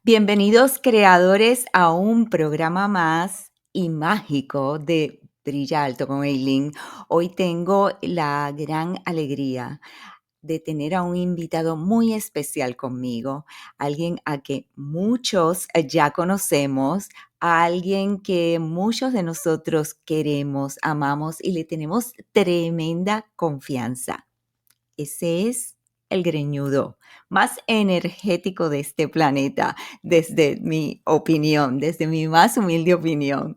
Bienvenidos creadores a un programa más y mágico de Brilla Alto con Eileen. Hoy tengo la gran alegría de tener a un invitado muy especial conmigo, alguien a que muchos ya conocemos, a alguien que muchos de nosotros queremos, amamos y le tenemos tremenda confianza. Ese es el greñudo más energético de este planeta, desde mi opinión, desde mi más humilde opinión.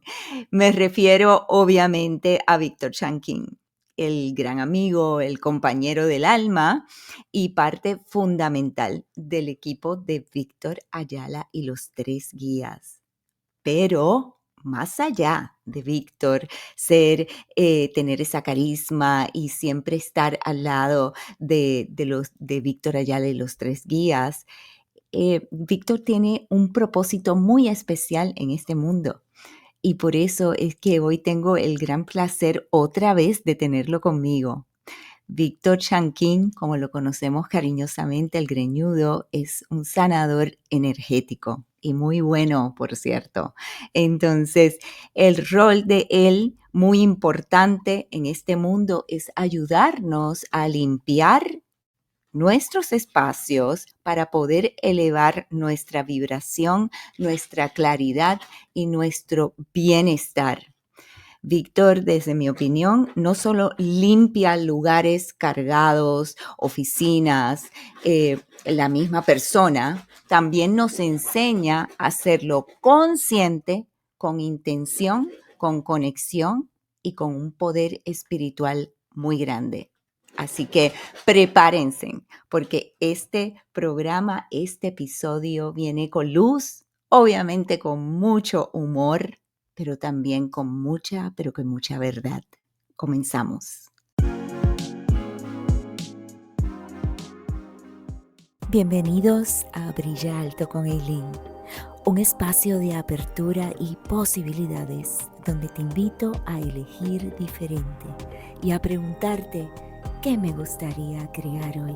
Me refiero obviamente a Víctor Shankin, el gran amigo, el compañero del alma y parte fundamental del equipo de Víctor Ayala y los tres guías. Pero más allá de Víctor, tener esa carisma y siempre estar al lado de Víctor Ayala y los tres guías, Víctor tiene un propósito muy especial en este mundo. Y por eso es que hoy tengo el gran placer otra vez de tenerlo conmigo. Víctor Shankin, como lo conocemos cariñosamente, el greñudo, es un sanador energético y muy bueno, por cierto. Entonces, el rol de él, muy importante en este mundo, es ayudarnos a limpiar nuestros espacios para poder elevar nuestra vibración, nuestra claridad y nuestro bienestar. Víctor, desde mi opinión, no solo limpia lugares cargados, oficinas, la misma persona, también nos enseña a hacerlo consciente, con intención, con conexión y con un poder espiritual muy grande. Así que prepárense, porque este programa, este episodio viene con luz, obviamente con mucho humor, pero también con mucha, pero con mucha verdad. Comenzamos. Bienvenidos a Brilla Alto con Eileen, un espacio de apertura y posibilidades donde te invito a elegir diferente y a preguntarte qué me gustaría crear hoy.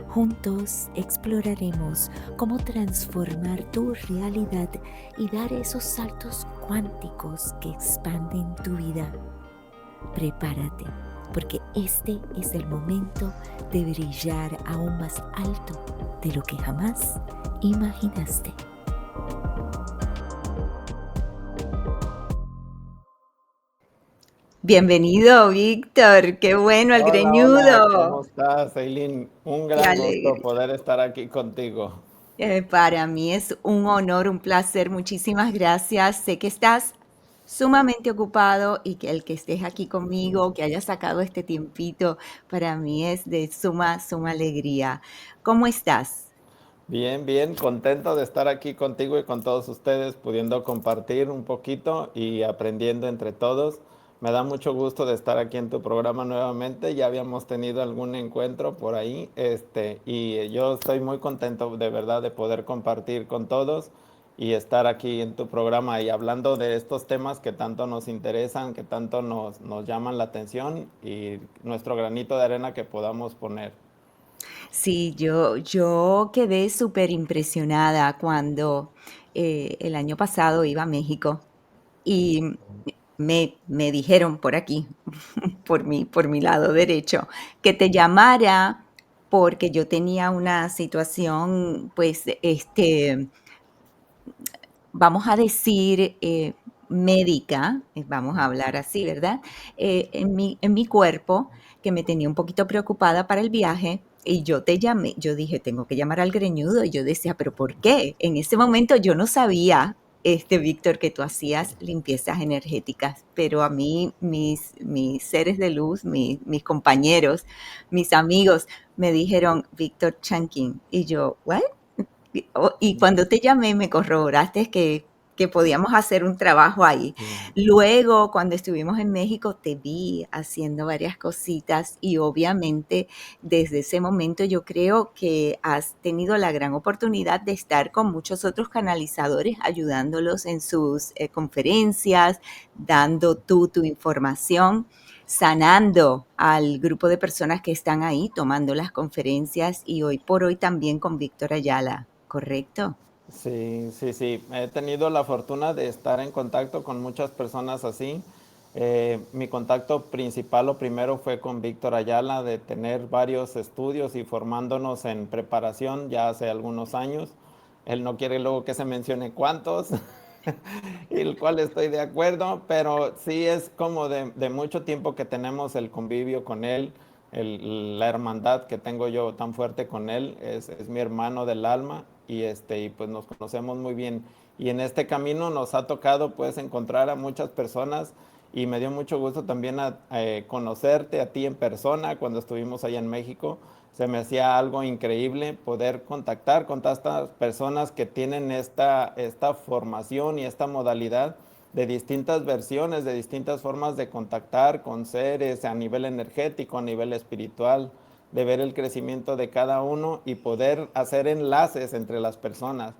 Juntos exploraremos cómo transformar tu realidad y dar esos saltos cuánticos que expanden tu vida. Prepárate, porque este es el momento de brillar aún más alto de lo que jamás imaginaste. Bienvenido, Víctor. Qué bueno, el Hola, hola, ¿cómo greñudo. estás, Eileen? Un Qué gran gusto alegre. poder estar aquí contigo. Para mí es un honor, un placer. Muchísimas gracias. Sé que estás sumamente ocupado y que el que estés aquí conmigo, que hayas sacado este tiempito, para mí es de suma, suma alegría. ¿Cómo estás? Bien, bien, contento de estar aquí contigo y con todos ustedes, pudiendo compartir un poquito y aprendiendo entre todos. Me da mucho gusto de estar aquí en tu programa nuevamente. Ya habíamos tenido algún encuentro por ahí, y yo estoy muy contento de verdad de poder compartir con todos y estar aquí en tu programa y hablando de estos temas que tanto nos interesan, que tanto nos llaman la atención y nuestro granito de arena que podamos poner. Sí, yo quedé súper impresionada cuando el año pasado iba a México y me dijeron por aquí, por mi lado derecho, que te llamara porque yo tenía una situación, pues, vamos a decir, médica, vamos a hablar así, ¿verdad? En mi cuerpo, que me tenía un poquito preocupada para el viaje, y yo te llamé, yo dije, tengo que llamar al greñudo, y yo decía, pero ¿por qué? En ese momento yo no sabía, Víctor, que tú hacías limpiezas energéticas, pero a mí, mis seres de luz, mis compañeros, mis amigos, me dijeron, Víctor Chankin, y yo, ¿what? Y cuando te llamé me corroboraste que podíamos hacer un trabajo ahí. Luego, cuando estuvimos en México, te vi haciendo varias cositas y obviamente desde ese momento yo creo que has tenido la gran oportunidad de estar con muchos otros canalizadores ayudándolos en sus conferencias, dando tú tu información, sanando al grupo de personas que están ahí tomando las conferencias y hoy por hoy también con Víctor Ayala. ¿Correcto? Sí, sí, sí. He tenido la fortuna de estar en contacto con muchas personas así. Mi contacto principal o primero fue con Víctor Ayala, de tener varios estudios y formándonos en preparación ya hace algunos años. Él no quiere luego que se mencione cuántos, y el cual estoy de acuerdo, pero sí es como de mucho tiempo que tenemos el convivio con él, la hermandad que tengo yo tan fuerte con él, es mi hermano del alma y pues nos conocemos muy bien. Y en este camino nos ha tocado pues encontrar a muchas personas y me dio mucho gusto también conocerte a ti en persona cuando estuvimos allá en México. Se me hacía algo increíble poder contactar con tantas personas que tienen esta formación y esta modalidad de distintas versiones, de distintas formas de contactar con seres a nivel energético, a nivel espiritual, de ver el crecimiento de cada uno y poder hacer enlaces entre las personas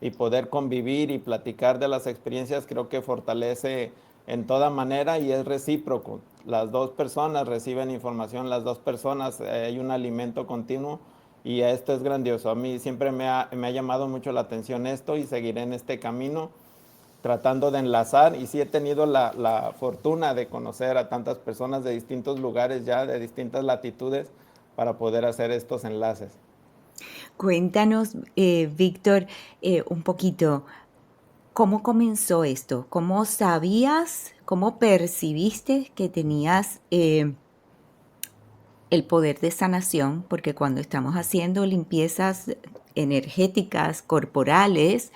y poder convivir y platicar de las experiencias. Creo que fortalece en toda manera y es recíproco. Las dos personas reciben información, las dos personas, hay un alimento continuo y esto es grandioso. A mí siempre me ha llamado mucho la atención esto y seguiré en este camino tratando de enlazar y sí he tenido la fortuna de conocer a tantas personas de distintos lugares ya, de distintas latitudes, para poder hacer estos enlaces. Cuéntanos, Víctor, un poquito, ¿cómo comenzó esto? ¿Cómo sabías, cómo percibiste que tenías el poder de sanación? Porque cuando estamos haciendo limpiezas energéticas, corporales,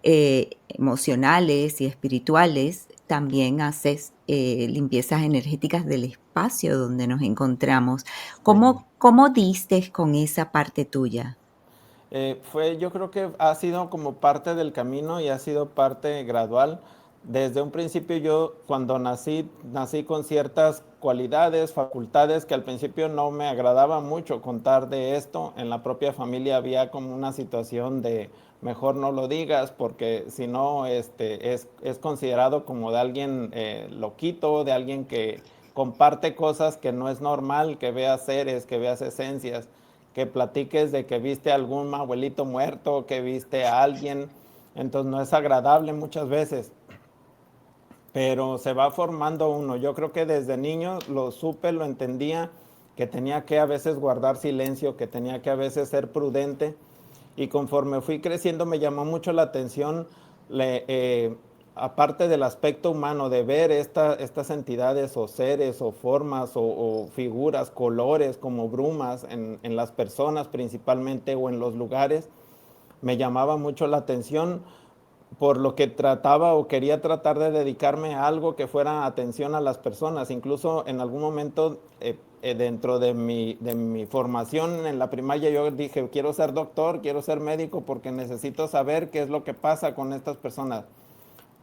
emocionales y espirituales, también haces limpiezas energéticas del espacio donde nos encontramos. Sí. ¿Cómo diste con esa parte tuya? Yo creo que ha sido como parte del camino y ha sido parte gradual. Desde un principio yo cuando nací con ciertas cualidades, facultades que al principio no me agradaba mucho contar de esto. En la propia familia había como una situación de mejor no lo digas porque si no es considerado como de alguien loquito, de alguien que comparte cosas que no es normal, que veas seres, que veas esencias, que platiques de que viste a algún abuelito muerto, que viste a alguien. Entonces no es agradable muchas veces, pero se va formando uno. Yo creo que desde niño lo supe, lo entendía, que tenía que a veces guardar silencio, que tenía que a veces ser prudente. Y conforme fui creciendo me llamó mucho la atención, le, eh, aparte del aspecto humano, de ver estas entidades o seres o formas o figuras, colores como brumas en las personas principalmente o en los lugares, me llamaba mucho la atención por lo que trataba o quería tratar de dedicarme a algo que fuera atención a las personas. Incluso en algún momento dentro de mi formación en la primaria yo dije, quiero ser doctor, quiero ser médico porque necesito saber qué es lo que pasa con estas personas.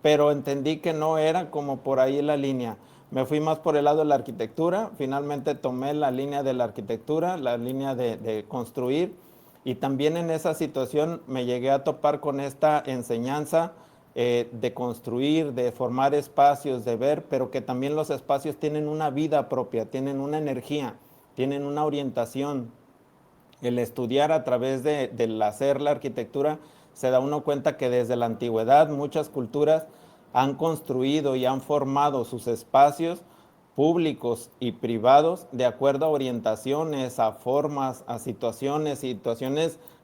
Pero entendí que no era como por ahí la línea. Me fui más por el lado de la arquitectura, finalmente tomé la línea de la arquitectura, la línea de construir, y también en esa situación me llegué a topar con esta enseñanza de construir, de formar espacios, de ver, pero que también los espacios tienen una vida propia, tienen una energía, tienen una orientación. El estudiar a través del hacer la arquitectura, se da uno cuenta que desde la antigüedad muchas culturas han construido y han formado sus espacios públicos y privados de acuerdo a orientaciones, a formas, a situaciones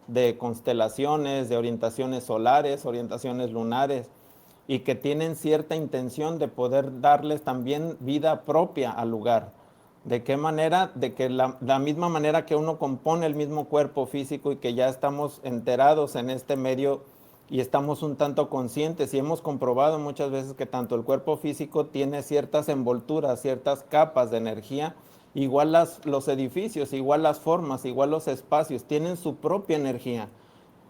de constelaciones, de orientaciones solares, orientaciones lunares, y que tienen cierta intención de poder darles también vida propia al lugar. ¿De qué manera? De que la misma manera que uno compone el mismo cuerpo físico y que ya estamos enterados en este medio y estamos un tanto conscientes y hemos comprobado muchas veces que tanto el cuerpo físico tiene ciertas envolturas, ciertas capas de energía, igual los edificios, igual las formas, igual los espacios, tienen su propia energía.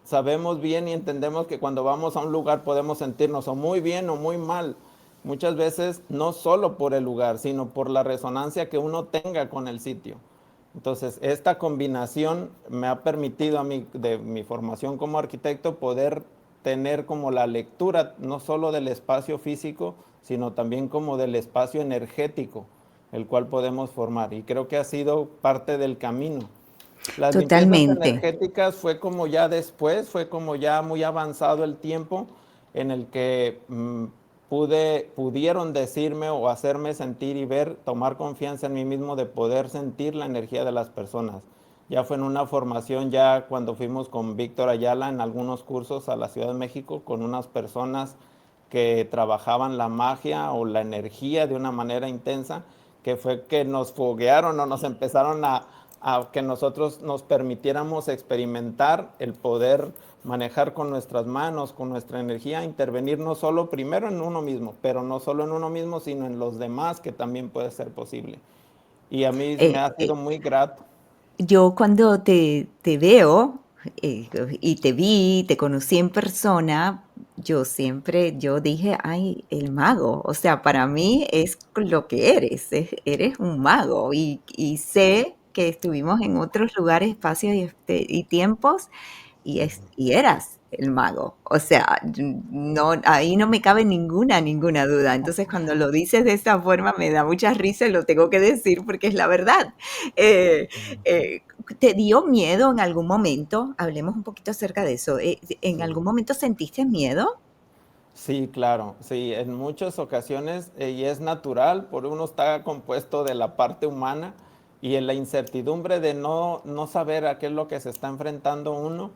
Sabemos bien y entendemos que cuando vamos a un lugar podemos sentirnos o muy bien o muy mal. Muchas veces no solo por el lugar, sino por la resonancia que uno tenga con el sitio. Entonces, esta combinación me ha permitido a mí, de mi formación como arquitecto, poder tener como la lectura no solo del espacio físico, sino también como del espacio energético, el cual podemos formar. Y creo que ha sido parte del camino. Las limpiezas Totalmente. energéticas fue como ya después, fue como ya muy avanzado el tiempo en el que pudieron decirme o hacerme sentir y ver, tomar confianza en mí mismo de poder sentir la energía de las personas. Ya fue en una formación, ya cuando fuimos con Víctor Ayala en algunos cursos a la Ciudad de México con unas personas que trabajaban la magia o la energía de una manera intensa, que fue que nos foguearon o nos empezaron a que nosotros nos permitiéramos experimentar el poder manejar con nuestras manos, con nuestra energía, intervenir no solo primero en uno mismo, pero no solo en uno mismo, sino en los demás, que también puede ser posible. Y a mí me Eh, ha eh, sido muy grato. yo cuando te veo, y te vi, te conocí en persona, yo dije: "Ay, el mago". O sea, para mí es lo que eres, eres un mago, y sé que estuvimos en otros lugares, espacios y tiempos, y eras el mago. O sea, no, ahí no me cabe ninguna duda. Entonces, cuando lo dices de esa forma, me da mucha risa y lo tengo que decir porque es la verdad. Eh, eh, ¿Te dio miedo en algún momento? Hablemos un poquito acerca de eso. ¿En Sí. algún momento sentiste miedo? Sí, claro, sí, en muchas ocasiones y es natural, por uno está compuesto de la parte humana y en la incertidumbre de no saber a qué es lo que se está enfrentando uno,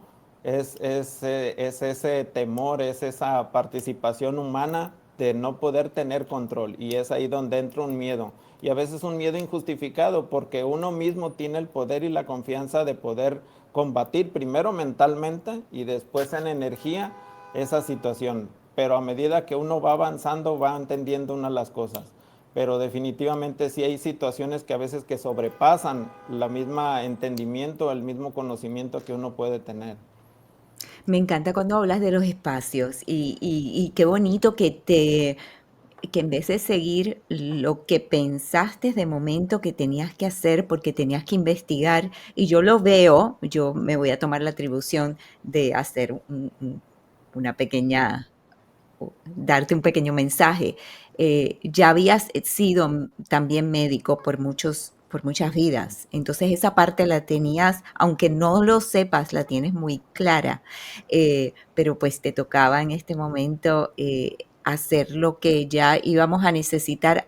es ese temor, es esa participación humana de no poder tener control y es ahí donde entra un miedo y a veces un miedo injustificado porque uno mismo tiene el poder y la confianza de poder combatir primero mentalmente y después en energía esa situación. Pero a medida que uno va avanzando, va entendiendo una de las cosas. Pero definitivamente sí hay situaciones que a veces que sobrepasan la misma entendimiento, el mismo conocimiento que uno puede tener. Me encanta cuando hablas de los espacios y qué bonito que en vez de seguir lo que pensaste de momento que tenías que hacer porque tenías que investigar, y yo lo veo, yo me voy a tomar la atribución de hacer una pequeña, darte un pequeño mensaje. Ya habías sido también médico por muchas vidas, entonces esa parte la tenías, aunque no lo sepas, la tienes muy clara, pero pues te tocaba en este momento hacer lo que ya íbamos a necesitar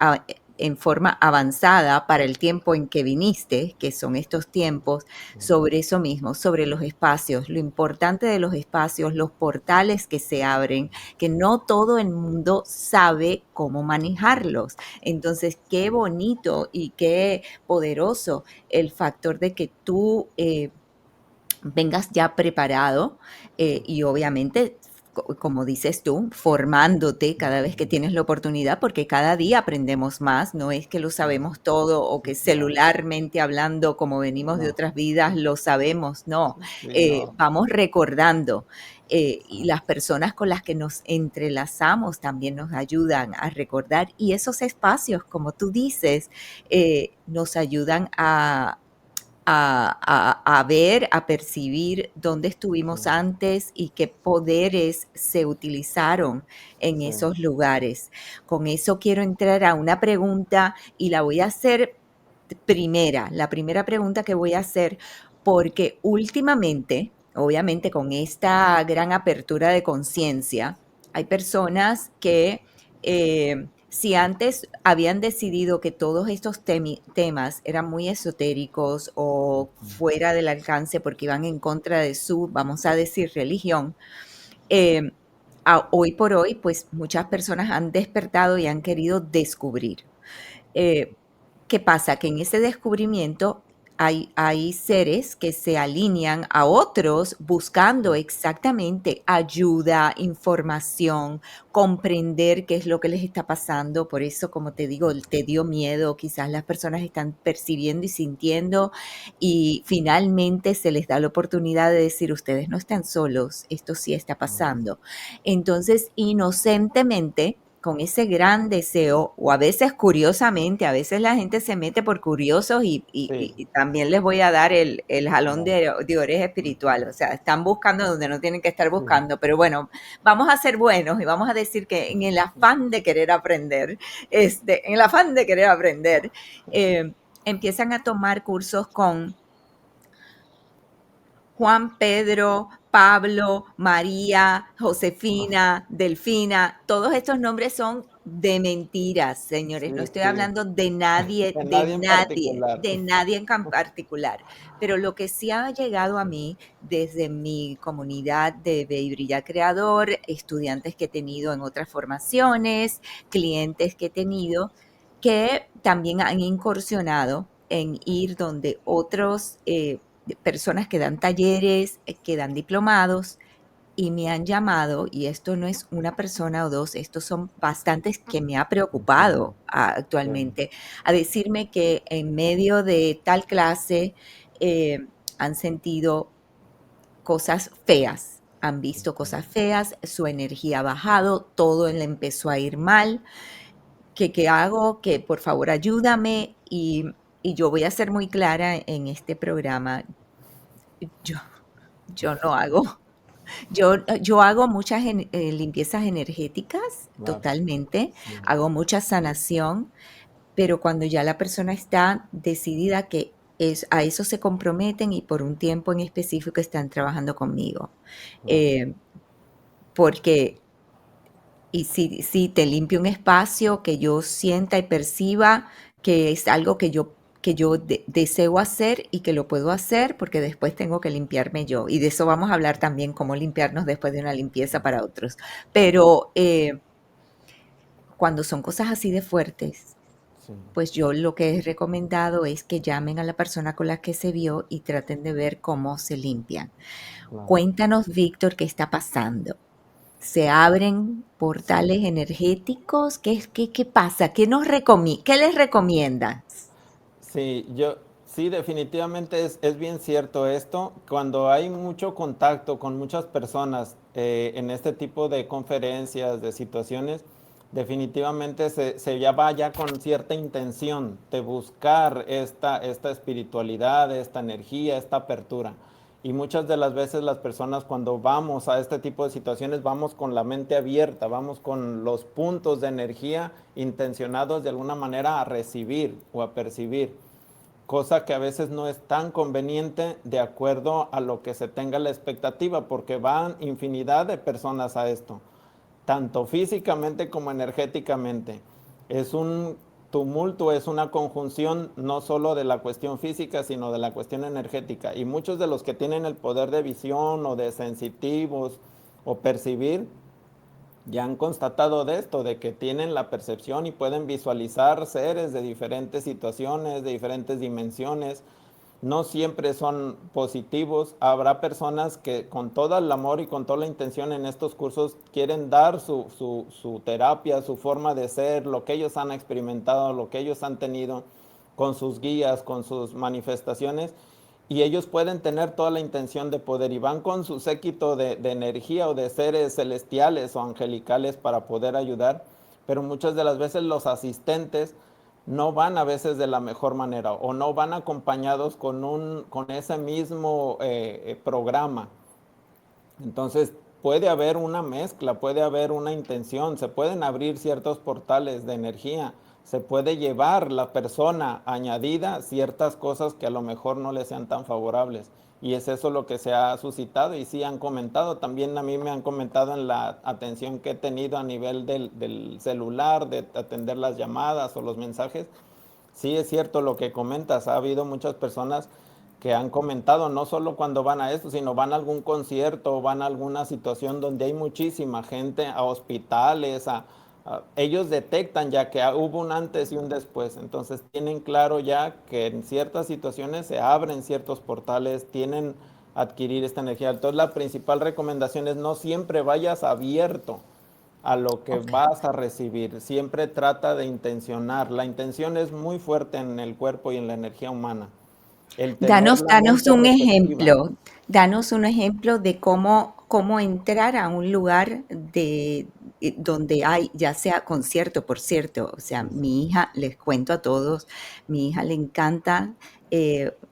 en forma avanzada para el tiempo en que viniste, que son estos tiempos, sobre eso mismo, sobre los espacios, lo importante de los espacios, los portales que se abren, que no todo el mundo sabe cómo manejarlos. Entonces, qué bonito y qué poderoso el factor de que tú vengas ya preparado y obviamente, como dices tú, formándote cada vez que tienes la oportunidad, porque cada día aprendemos más, no es que lo sabemos todo o Sí, que claro. celularmente hablando, como venimos de No, otras vidas, lo sabemos, no, sí, no. vamos recordando. Y las personas con las que nos entrelazamos también nos ayudan a recordar y esos espacios, como tú dices, nos ayudan a ver, a percibir dónde Sí, estuvimos antes y qué poderes se utilizaron en sí, esos lugares. Con eso quiero entrar a una pregunta y la voy a hacer primera, la primera pregunta que voy a hacer, porque últimamente, obviamente con esta gran apertura de conciencia, hay personas que si antes habían decidido que todos estos temas eran muy esotéricos o fuera del alcance porque iban en contra de su, vamos a decir, religión, eh, hoy por hoy, pues muchas personas han despertado y han querido descubrir. Eh, ¿Qué pasa? Que en ese descubrimiento hay seres que se alinean a otros buscando exactamente ayuda, información, comprender qué es lo que les está pasando. Por eso, como te digo, te dio miedo, quizás las personas están percibiendo y sintiendo y finalmente se les da la oportunidad de decir, ustedes no están solos, esto sí está pasando. Entonces, inocentemente, con ese gran deseo, o a veces curiosamente, a veces la gente se mete por curiosos sí, y también les voy a dar el jalón claro. de oreja espiritual, o sea, están buscando donde no tienen que estar Sí, buscando, pero bueno, vamos a ser buenos y vamos a decir que en el afán de querer aprender, en el afán de querer aprender, empiezan a tomar cursos con Juan, Pedro, Pablo, María, Josefina, Delfina, todos estos nombres son de mentiras, señores. No Sí, estoy sí, hablando de nadie, de nadie en particular. de nadie en particular. Pero lo que sí ha llegado a mí desde mi comunidad de Ve y Brilla Creador, estudiantes que he tenido en otras formaciones, clientes que he tenido, que también han incursionado en ir donde otros personas que dan talleres, que dan diplomados, y me han llamado, y esto no es una persona o dos, estos son bastantes que me ha preocupado Sí, actualmente, a decirme que en medio de tal clase eh, han sentido cosas feas, han visto cosas feas, su energía ha bajado, todo le empezó a ir mal, que qué hago, que por favor ayúdame, y yo voy a ser muy clara en este programa. Yo, yo no hago, yo hago muchas limpiezas energéticas, claro, totalmente, sí, hago mucha sanación, pero cuando ya la persona está decidida que a eso se comprometen y por un tiempo en específico están trabajando conmigo. claro. Eh, porque, y si te limpio un espacio que yo sienta y perciba que es algo que yo deseo hacer y que lo puedo hacer porque después tengo que limpiarme yo. Y de eso vamos a hablar también, cómo limpiarnos después de una limpieza para otros. Pero cuando son cosas así de fuertes, Sí, pues yo lo que he recomendado es que llamen a la persona con la que se vio y traten de ver cómo se limpian. claro. Cuéntanos, Víctor, qué está pasando. ¿Se abren Sí. portales energéticos? ¿Qué pasa? ¿Qué les recomiendas? Sí, sí, definitivamente es bien cierto esto. Cuando hay mucho contacto con muchas personas en este tipo de conferencias, de situaciones, definitivamente se ya va ya con cierta intención de buscar esta espiritualidad, esta energía, esta apertura. Y muchas de las veces las personas cuando vamos a este tipo de situaciones vamos con la mente abierta, vamos con los puntos de energía intencionados de alguna manera a recibir o a percibir, cosa que a veces no es tan conveniente de acuerdo a lo que se tenga la expectativa, porque van infinidad de personas a esto, tanto físicamente como energéticamente. Es un tumulto, es una conjunción no solo de la cuestión física, sino de la cuestión energética. Y muchos de los que tienen el poder de visión o de sensitivos o percibir, ya han constatado de esto, de que tienen la percepción y pueden visualizar seres de diferentes situaciones, de diferentes dimensiones. No siempre son positivos. Habrá personas que con todo el amor y con toda la intención en estos cursos quieren dar su terapia, su forma de ser, lo que ellos han experimentado, lo que ellos han tenido con sus guías, con sus manifestaciones, y ellos pueden tener toda la intención de poder y van con su séquito de energía o de seres celestiales o angelicales para poder ayudar, pero muchas de las veces los asistentes no van a veces de la mejor manera o no van acompañados con ese mismo programa. Entonces puede haber una mezcla, puede haber una intención, se pueden abrir ciertos portales de energía, se puede llevar la persona añadida ciertas cosas que a lo mejor no le sean tan favorables. Y es eso lo que se ha suscitado y sí han comentado. También a mí me han comentado en la atención que he tenido a nivel del celular, de atender las llamadas o los mensajes. Sí, es cierto lo que comentas. Ha habido muchas personas que han comentado, no solo cuando van a esto, sino van a algún concierto o van a alguna situación donde hay muchísima gente, a hospitales, ellos detectan ya que hubo un antes y un después. Entonces tienen claro ya que en ciertas situaciones se abren ciertos portales, tienen adquirir esta energía. Entonces la principal recomendación es no siempre vayas abierto a lo que Ok. vas a recibir. Siempre trata de intencionar. La intención es muy fuerte en el cuerpo y en la energía humana. El tener la Danos mente un receptiva. ejemplo, danos un ejemplo de cómo entrar a un lugar donde hay, ya sea concierto, por cierto, o sea, Sí, sí. mi hija, les cuento a todos, mi hija le encanta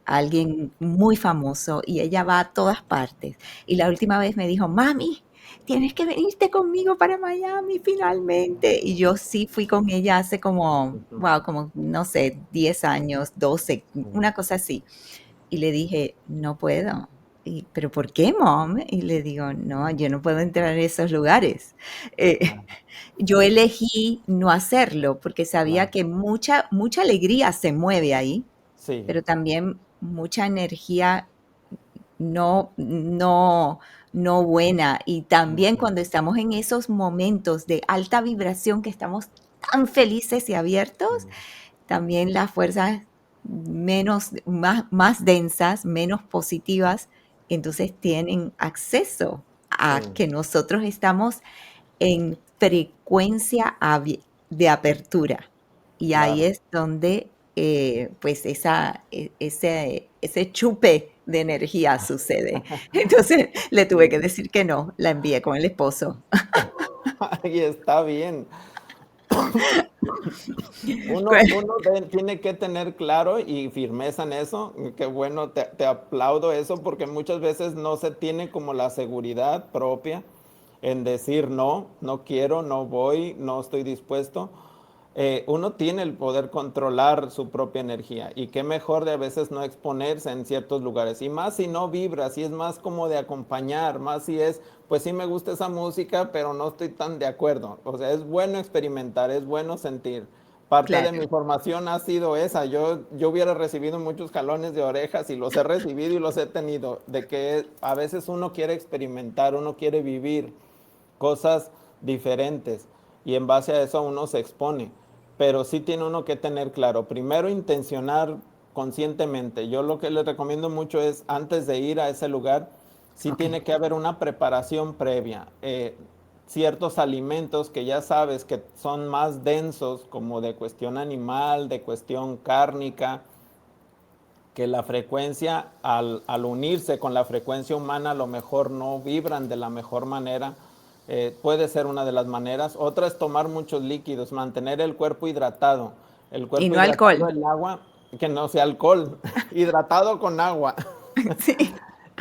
alguien muy famoso y ella va a todas partes. Y la última vez me dijo, mami, tienes que venirte conmigo para Miami finalmente. Y yo sí fui con ella hace como, Ujú. wow, como, no sé, 10 años, 12, Sí, una cosa así. Y le dije, no puedo. ¿pero por qué, mom? Y le digo, no, yo no puedo entrar en esos lugares. Eh, Claro, yo elegí no hacerlo porque sabía claro. que mucha alegría se mueve ahí, Sí. pero también mucha energía no, no, no buena. Y también Ujú, cuando estamos en esos momentos de alta vibración que estamos tan felices y abiertos, sí, también las fuerzas más densas, menos positivas, entonces tienen acceso a sí, que nosotros estamos en frecuencia de apertura. Y ahí claro. es donde pues ese chupe de energía sucede. Entonces le tuve que Sí. decir que no, la envié con el esposo. Y está bien. Tiene que tener claro y firmeza en eso. Qué bueno, te aplaudo eso porque muchas veces no se tiene como la seguridad propia en decir no, no quiero, no voy, no estoy dispuesto. Uno tiene el poder controlar su propia energía y qué mejor de a veces no exponerse en ciertos lugares y más si no vibra, si es más como de acompañar, más si es, pues sí me gusta esa música, pero no estoy tan de acuerdo. O sea, es bueno experimentar, es bueno sentir. Parte de mi Claro. formación ha sido esa. Yo hubiera recibido muchos jalones de orejas y los he recibido y los he tenido, de que a veces uno quiere experimentar, uno quiere vivir cosas diferentes y en base a eso uno se expone. Pero sí tiene uno que tener claro, primero intencionar conscientemente. Yo lo que les recomiendo mucho es antes de ir a ese lugar, sí Ok. tiene que haber una preparación previa. Ciertos alimentos que ya sabes que son más densos, como de cuestión animal, de cuestión cárnica, que la frecuencia, al unirse con la frecuencia humana, a lo mejor no vibran de la mejor manera. Puede ser una de las maneras. Otra es tomar muchos líquidos, mantener el cuerpo hidratado. El Y cuerpo no hidratado, alcohol. el agua, que no sea alcohol, hidratado con agua. Sí.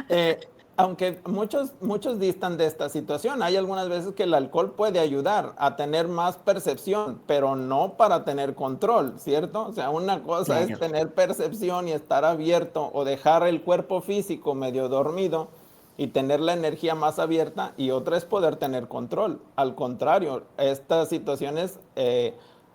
Eh, Aunque muchos distan de esta situación, hay algunas veces que el alcohol puede ayudar a tener más percepción, pero no para tener control, ¿cierto? O sea, una cosa es Claro. tener percepción y estar abierto o dejar el cuerpo físico medio dormido y tener la energía más abierta y otra es poder tener control. Al contrario, estas situaciones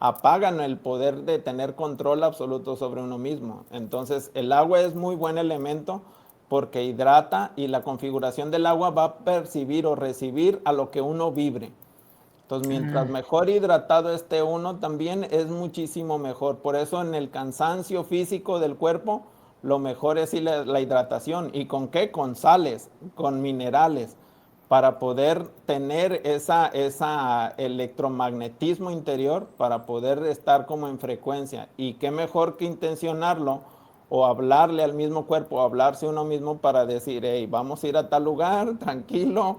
apagan el poder de tener control absoluto sobre uno mismo. Entonces, el agua es muy buen elemento porque hidrata y la configuración del agua va a percibir o recibir a lo que uno vibre. Entonces, mientras Ah, mejor hidratado esté uno, también es muchísimo mejor. Por eso en el cansancio físico del cuerpo, lo mejor es la hidratación. ¿Y con qué? Con sales, con minerales, para poder tener esa electromagnetismo interior, para poder estar como en frecuencia. Y qué mejor que intencionarlo o hablarle al mismo cuerpo, o hablarse uno mismo para decir, hey, vamos a ir a tal lugar, tranquilo,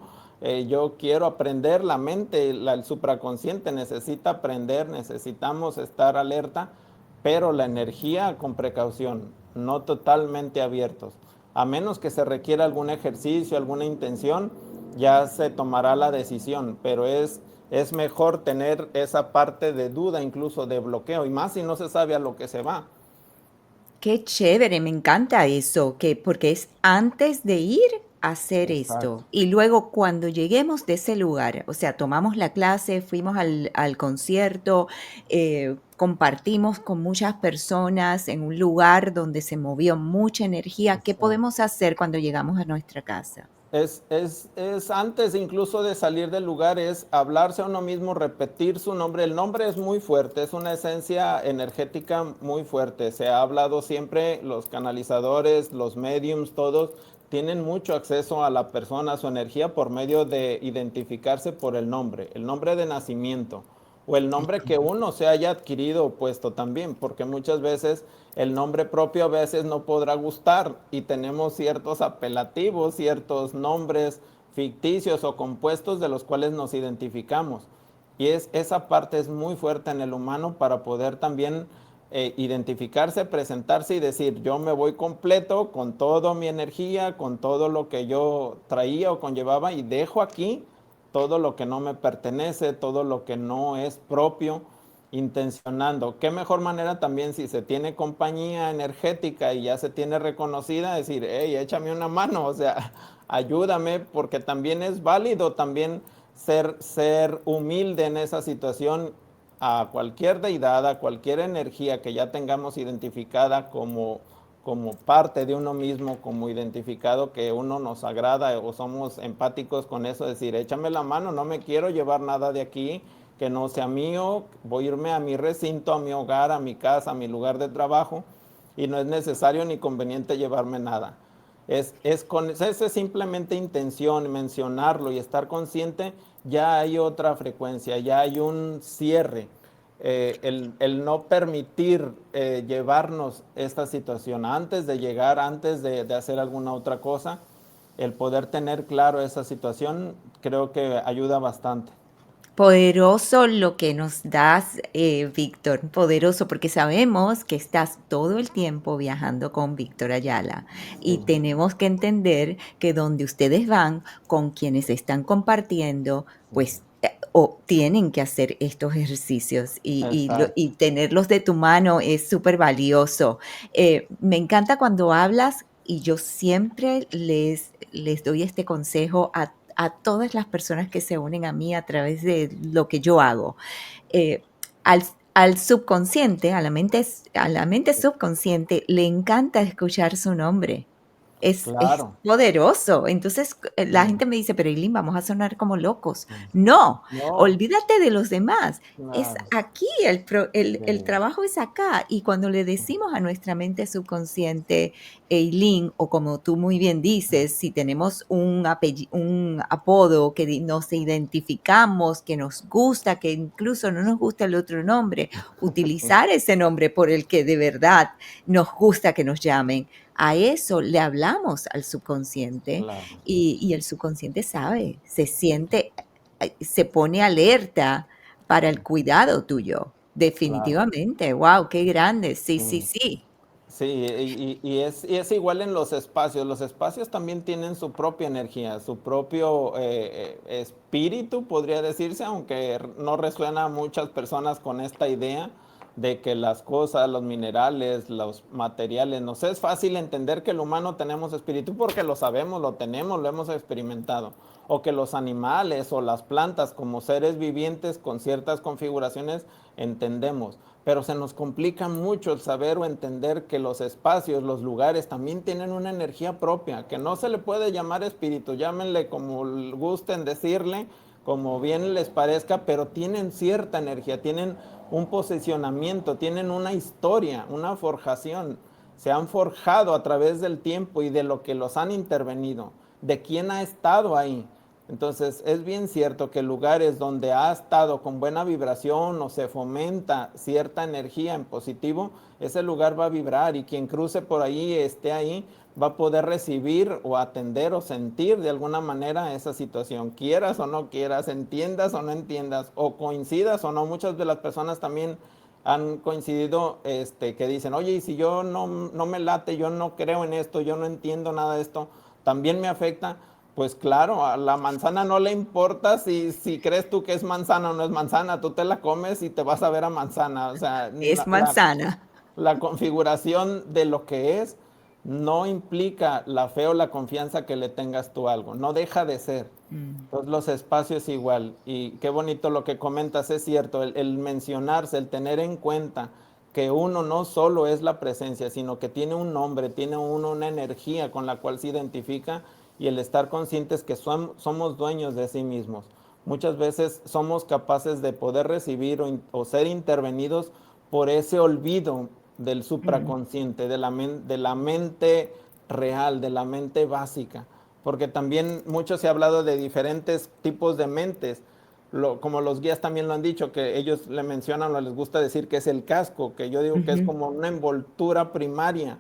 yo quiero aprender, la mente, el supraconsciente necesita aprender, necesitamos estar alerta, pero la energía con precaución, no totalmente abiertos. A menos que se requiera algún ejercicio, alguna intención, ya se tomará la decisión, pero es mejor tener esa parte de duda, incluso de bloqueo, y más si no se sabe a lo que se va. qué chévere, me encanta eso, que porque es antes de ir a hacer Exacto. esto y luego cuando lleguemos de ese lugar, o sea, tomamos la clase, fuimos al concierto, compartimos con muchas personas en un lugar donde se movió mucha energía. ¿Qué Exacto. podemos hacer cuando llegamos a nuestra casa? Es antes incluso de salir del lugar, es hablarse a uno mismo, repetir su nombre. El nombre es muy fuerte, es una esencia energética muy fuerte. Se ha hablado siempre, los canalizadores, los mediums, todos tienen mucho acceso a la persona, a su energía por medio de identificarse por el nombre de nacimiento o el nombre que uno se haya adquirido o puesto también, porque muchas veces el nombre propio a veces no podrá gustar y tenemos ciertos apelativos, ciertos nombres ficticios o compuestos de los cuales nos identificamos. Y esa parte es muy fuerte en el humano para poder también identificarse, presentarse y decir, yo me voy completo con toda mi energía, con todo lo que yo traía o conllevaba y dejo aquí todo lo que no me pertenece, todo lo que no es propio intencionando. Qué mejor manera también si se tiene compañía energética y ya se tiene reconocida, decir, hey, échame una mano, o sea, ayúdame, porque también es válido también ser humilde en esa situación a cualquier deidad, a cualquier energía que ya tengamos identificada como parte de uno mismo, como identificado que uno nos agrada o somos empáticos con eso, decir, échame la mano, no me quiero llevar nada de aquí que no sea mío, voy a irme a mi recinto, a mi hogar, a mi casa, a mi lugar de trabajo, y no es necesario ni conveniente llevarme nada. Esa simplemente intención, mencionarlo y estar consciente, ya hay otra frecuencia, ya hay un cierre. El no permitir llevarnos esta situación antes de llegar, antes de hacer alguna otra cosa, el poder tener claro esa situación, creo que ayuda bastante. Poderoso lo que nos das, Víctor, poderoso, porque sabemos que estás todo el tiempo viajando con Víctor Ayala y Sí, tenemos que entender que donde ustedes van, con quienes están compartiendo, pues o tienen que hacer estos ejercicios exacto. y tenerlos de tu mano es súper valioso. Me encanta cuando hablas y yo siempre les doy este consejo a todas las personas que se unen a mí a través de lo que yo hago. Eh, al, al subconsciente, a la mente subconsciente, le encanta escuchar su nombre. Es Claro. poderoso. Entonces, la Sí, gente me dice, pero Eileen, vamos a sonar como locos. No, no, olvídate de los demás. Es claro. aquí, el Sí, trabajo es acá. Y cuando le decimos a nuestra mente subconsciente, Eileen, o como tú muy bien dices, si tenemos un apodo que nos identificamos, que nos gusta, que incluso no nos gusta el otro nombre, utilizar ese nombre por el que de verdad nos gusta que nos llamen. A eso le hablamos al subconsciente claro. y el subconsciente sabe, se siente, se pone alerta para el cuidado tuyo. Claro. Definitivamente. Wow, qué grande. Sí, sí, Sí. sí. Sí, y es igual en los espacios. Los espacios también tienen su propia energía, su propio espíritu, podría decirse, aunque no resuena a muchas personas con esta idea de que las cosas, los minerales, los materiales, nos es fácil entender que el humano tenemos espíritu porque lo sabemos, lo tenemos, lo hemos experimentado. O que los animales o las plantas como seres vivientes con ciertas configuraciones entendemos, pero se nos complica mucho el saber o entender que los espacios, los lugares también tienen una energía propia, que no se le puede llamar espíritu, llámenle como gusten decirle, como bien les parezca, pero tienen cierta energía, tienen un posicionamiento, tienen una historia, una forjación, se han forjado a través del tiempo y de lo que los han intervenido, de quién ha estado ahí. Entonces, es bien cierto que lugares donde ha estado con buena vibración o se fomenta cierta energía en positivo, ese lugar va a vibrar y quien cruce por ahí, esté ahí, va a poder recibir o atender o sentir de alguna manera esa situación, quieras o no quieras, entiendas o no entiendas, o coincidas o no. Muchas de las personas también han coincidido que dicen, oye, y si yo no me late, yo no creo en esto, yo no entiendo nada de esto, también me afecta. Pues claro, a la manzana no le importa si crees tú que es manzana o no es manzana, tú te la comes y te vas a ver a manzana. O sea, Es manzana. la configuración de lo que es no implica la fe o la confianza que le tengas tú a algo, no deja de ser. Mm, Entonces los espacios igual, y qué bonito lo que comentas, es cierto, el mencionarse, el tener en cuenta que uno no solo es la presencia, sino que tiene un nombre, tiene uno una energía con la cual se identifica y el estar conscientes que somos dueños de sí mismos. Muchas veces somos capaces de poder recibir o ser intervenidos por ese olvido del mm. supraconsciente, de la mente real, de la mente básica. Porque también mucho se ha hablado de diferentes tipos de mentes, como los guías también lo han dicho, que ellos le mencionan o les gusta decir que es el casco, que yo digo que es Ujú, como una envoltura primaria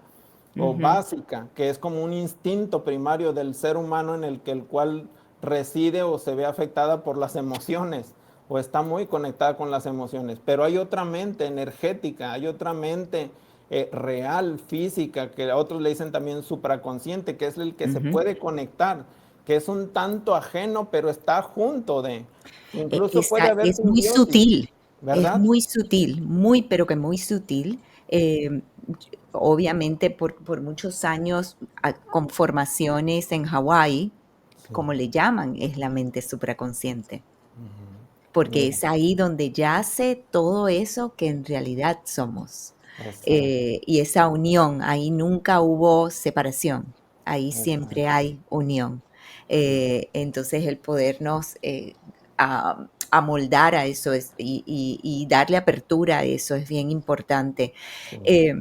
o ujú. básica, que es como un instinto primario del ser humano en el cual reside o se ve afectada por las emociones o está muy conectada con las emociones. Pero hay otra mente energética, hay otra mente real, física, que a otros le dicen también supraconsciente, que es el que se Ujú. puede conectar, que es un tanto ajeno, pero está junto de. Incluso puede haber Es muy simbiosis. sutil. Es ¿verdad? muy sutil, muy, pero que muy sutil. Obviamente por muchos años con formaciones en Hawái, Sí. como le llaman, es la mente supraconsciente, Ujú. porque Mira, es ahí donde yace todo eso que en realidad somos. exacto, Y esa unión, ahí nunca hubo separación, ahí siempre exacto. hay unión. Sí, Entonces el podernos amoldar a eso y darle apertura a eso es bien importante. sí, Eh,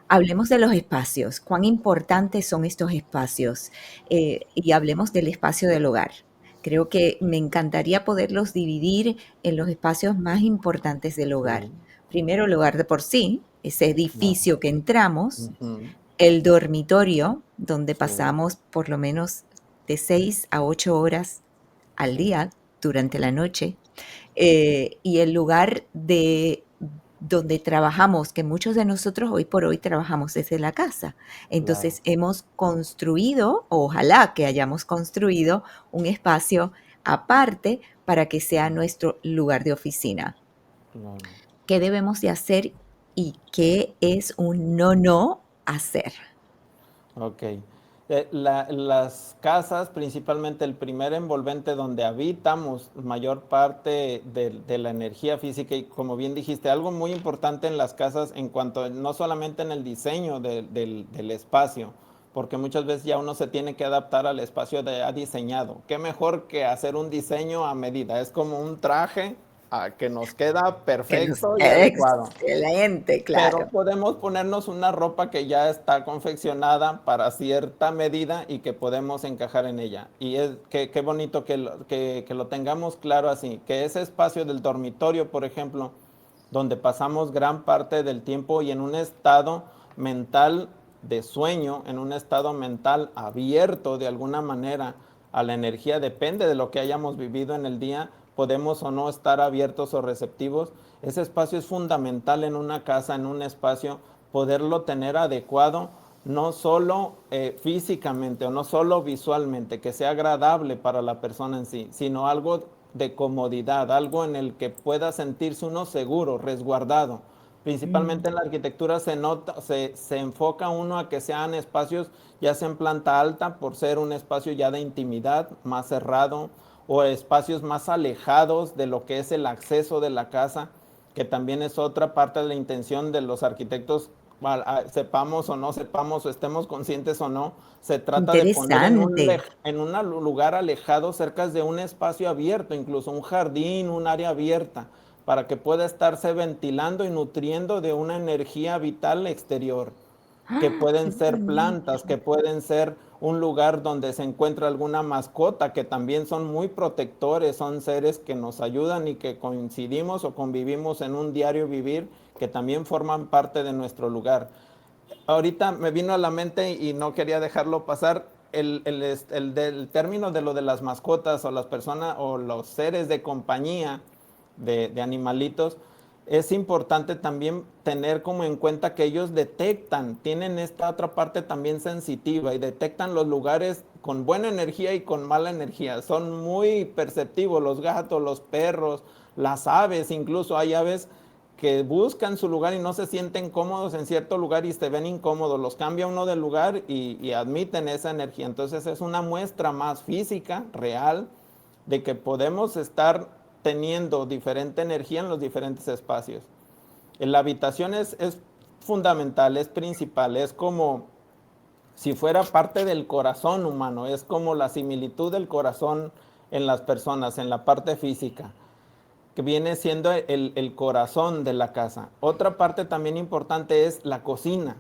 Hablemos de los espacios, cuán importantes son estos espacios y hablemos del espacio del hogar. Creo que me encantaría poderlos dividir en los espacios más importantes del hogar. sí, Primero, el hogar de por sí, ese claro. edificio que entramos, Ujú. el dormitorio, donde Sí, pasamos por lo menos de 6 a 8 horas al sí, día durante la noche, y el lugar de donde trabajamos, que muchos de nosotros hoy por hoy trabajamos desde la casa. claro, Entonces hemos construido, o ojalá que hayamos construido un espacio aparte para que sea nuestro lugar de oficina. claro. ¿Qué debemos de hacer y qué es un no hacer? Ok. Las casas, principalmente el primer envolvente donde habitamos mayor parte de la energía física y como bien dijiste, algo muy importante en las casas en cuanto, no solamente en el diseño del espacio, porque muchas veces ya uno se tiene que adaptar al espacio ha diseñado. ¿Qué mejor que hacer un diseño a medida? Es como un traje que nos queda Que nos perfecto y quede adecuado. excelente, Pero claro. podemos ponernos una ropa que ya está confeccionada para cierta medida y que podemos encajar en ella. Y es qué bonito que lo tengamos claro así, que ese espacio del dormitorio, por ejemplo, donde pasamos gran parte del tiempo y en un estado mental de sueño, en un estado mental abierto de alguna manera a la energía, depende de lo que hayamos vivido en el día, podemos o no estar abiertos o receptivos. Ese espacio es fundamental en una casa, en un espacio, poderlo tener adecuado, no solo físicamente o no solo visualmente, que sea agradable para la persona en sí, sino algo de comodidad, algo en el que pueda sentirse uno seguro, resguardado. Principalmente en Mm. la arquitectura se enfoca uno a que sean espacios ya sea en planta alta, por ser un espacio ya de intimidad, más cerrado, o espacios más alejados de lo que es el acceso de la casa, que también es otra parte de la intención de los arquitectos, sepamos o no sepamos, o estemos conscientes o no, se trata de poner Interesante. en un lugar alejado, cerca de un espacio abierto, incluso un jardín, un área abierta, para que pueda estarse ventilando y nutriendo de una energía vital exterior, que ¡Ah! pueden Qué ser bonito. plantas, que pueden ser un lugar donde se encuentra alguna mascota, que también son muy protectores, son seres que nos ayudan y que coincidimos o convivimos en un diario vivir, que también forman parte de nuestro lugar. Ahorita me vino a la mente y no quería dejarlo pasar el del término de lo de las mascotas o las personas o los seres de compañía de animalitos. Es importante también tener como en cuenta que ellos detectan, tienen esta otra parte también sensitiva y detectan los lugares con buena energía y con mala energía. Son muy perceptivos los gatos, los perros, las aves, incluso hay aves que buscan su lugar y no se sienten cómodos en cierto lugar y se ven incómodos, los cambia uno del lugar y admiten esa energía. Entonces es una muestra más física, real, de que podemos estar teniendo diferente energía en los diferentes espacios. En la habitación es fundamental, es principal, es como si fuera parte del corazón humano, es como la similitud del corazón en las personas, en la parte física, que viene siendo el corazón de la casa. Otra parte también importante es la cocina,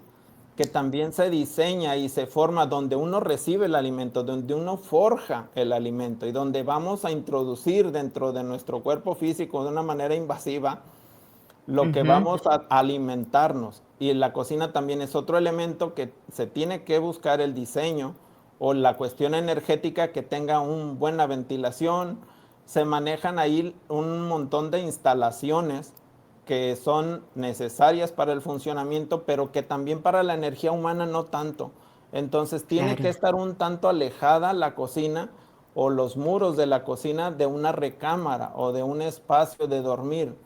que también se diseña y se forma donde uno recibe el alimento, donde uno forja el alimento y donde vamos a introducir dentro de nuestro cuerpo físico de una manera invasiva lo que Ujú. vamos a alimentarnos. Y la cocina también es otro elemento que se tiene que buscar el diseño o la cuestión energética que tenga una buena ventilación. Se manejan ahí un montón de instalaciones que son necesarias para el funcionamiento, pero que también para la energía humana no tanto. Entonces tiene Claro. que estar un tanto alejada la cocina o los muros de la cocina de una recámara o de un espacio de dormir,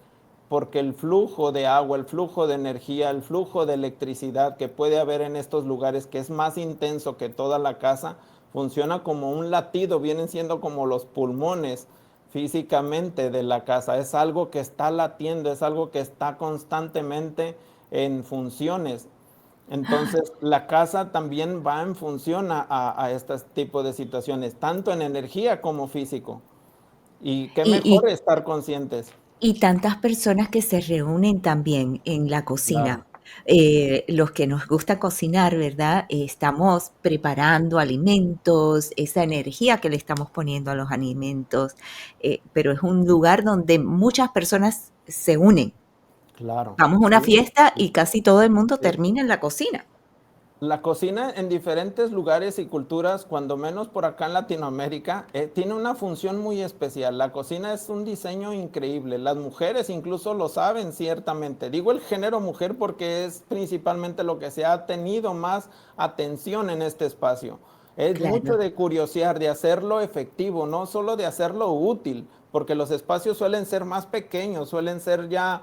porque el flujo de agua, el flujo de energía, el flujo de electricidad que puede haber en estos lugares, que es más intenso que toda la casa, funciona como un latido, vienen siendo como los pulmones físicamente de la casa. Es algo que está latiendo, es algo que está constantemente en funciones. Entonces, la casa también va en función a este tipo de situaciones, tanto en energía como físico. Y qué Y mejor y estar conscientes. y tantas personas que se reúnen también en la Claro, cocina. Los que nos gusta cocinar, ¿verdad? Estamos preparando alimentos, esa energía que le estamos poniendo a los alimentos, pero es un lugar donde muchas personas se unen. claro. Vamos a una Sí, fiesta sí, y casi todo el mundo sí. termina en la cocina. La cocina en diferentes lugares y culturas, cuando menos por acá en Latinoamérica, tiene una función muy especial. La cocina es un diseño increíble. Las mujeres incluso lo saben ciertamente. Digo el género mujer porque es principalmente lo que se ha tenido más atención en este espacio. Es mucho Claro. de curiosear, de hacerlo efectivo, no solo de hacerlo útil, porque los espacios suelen ser más pequeños, suelen ser ya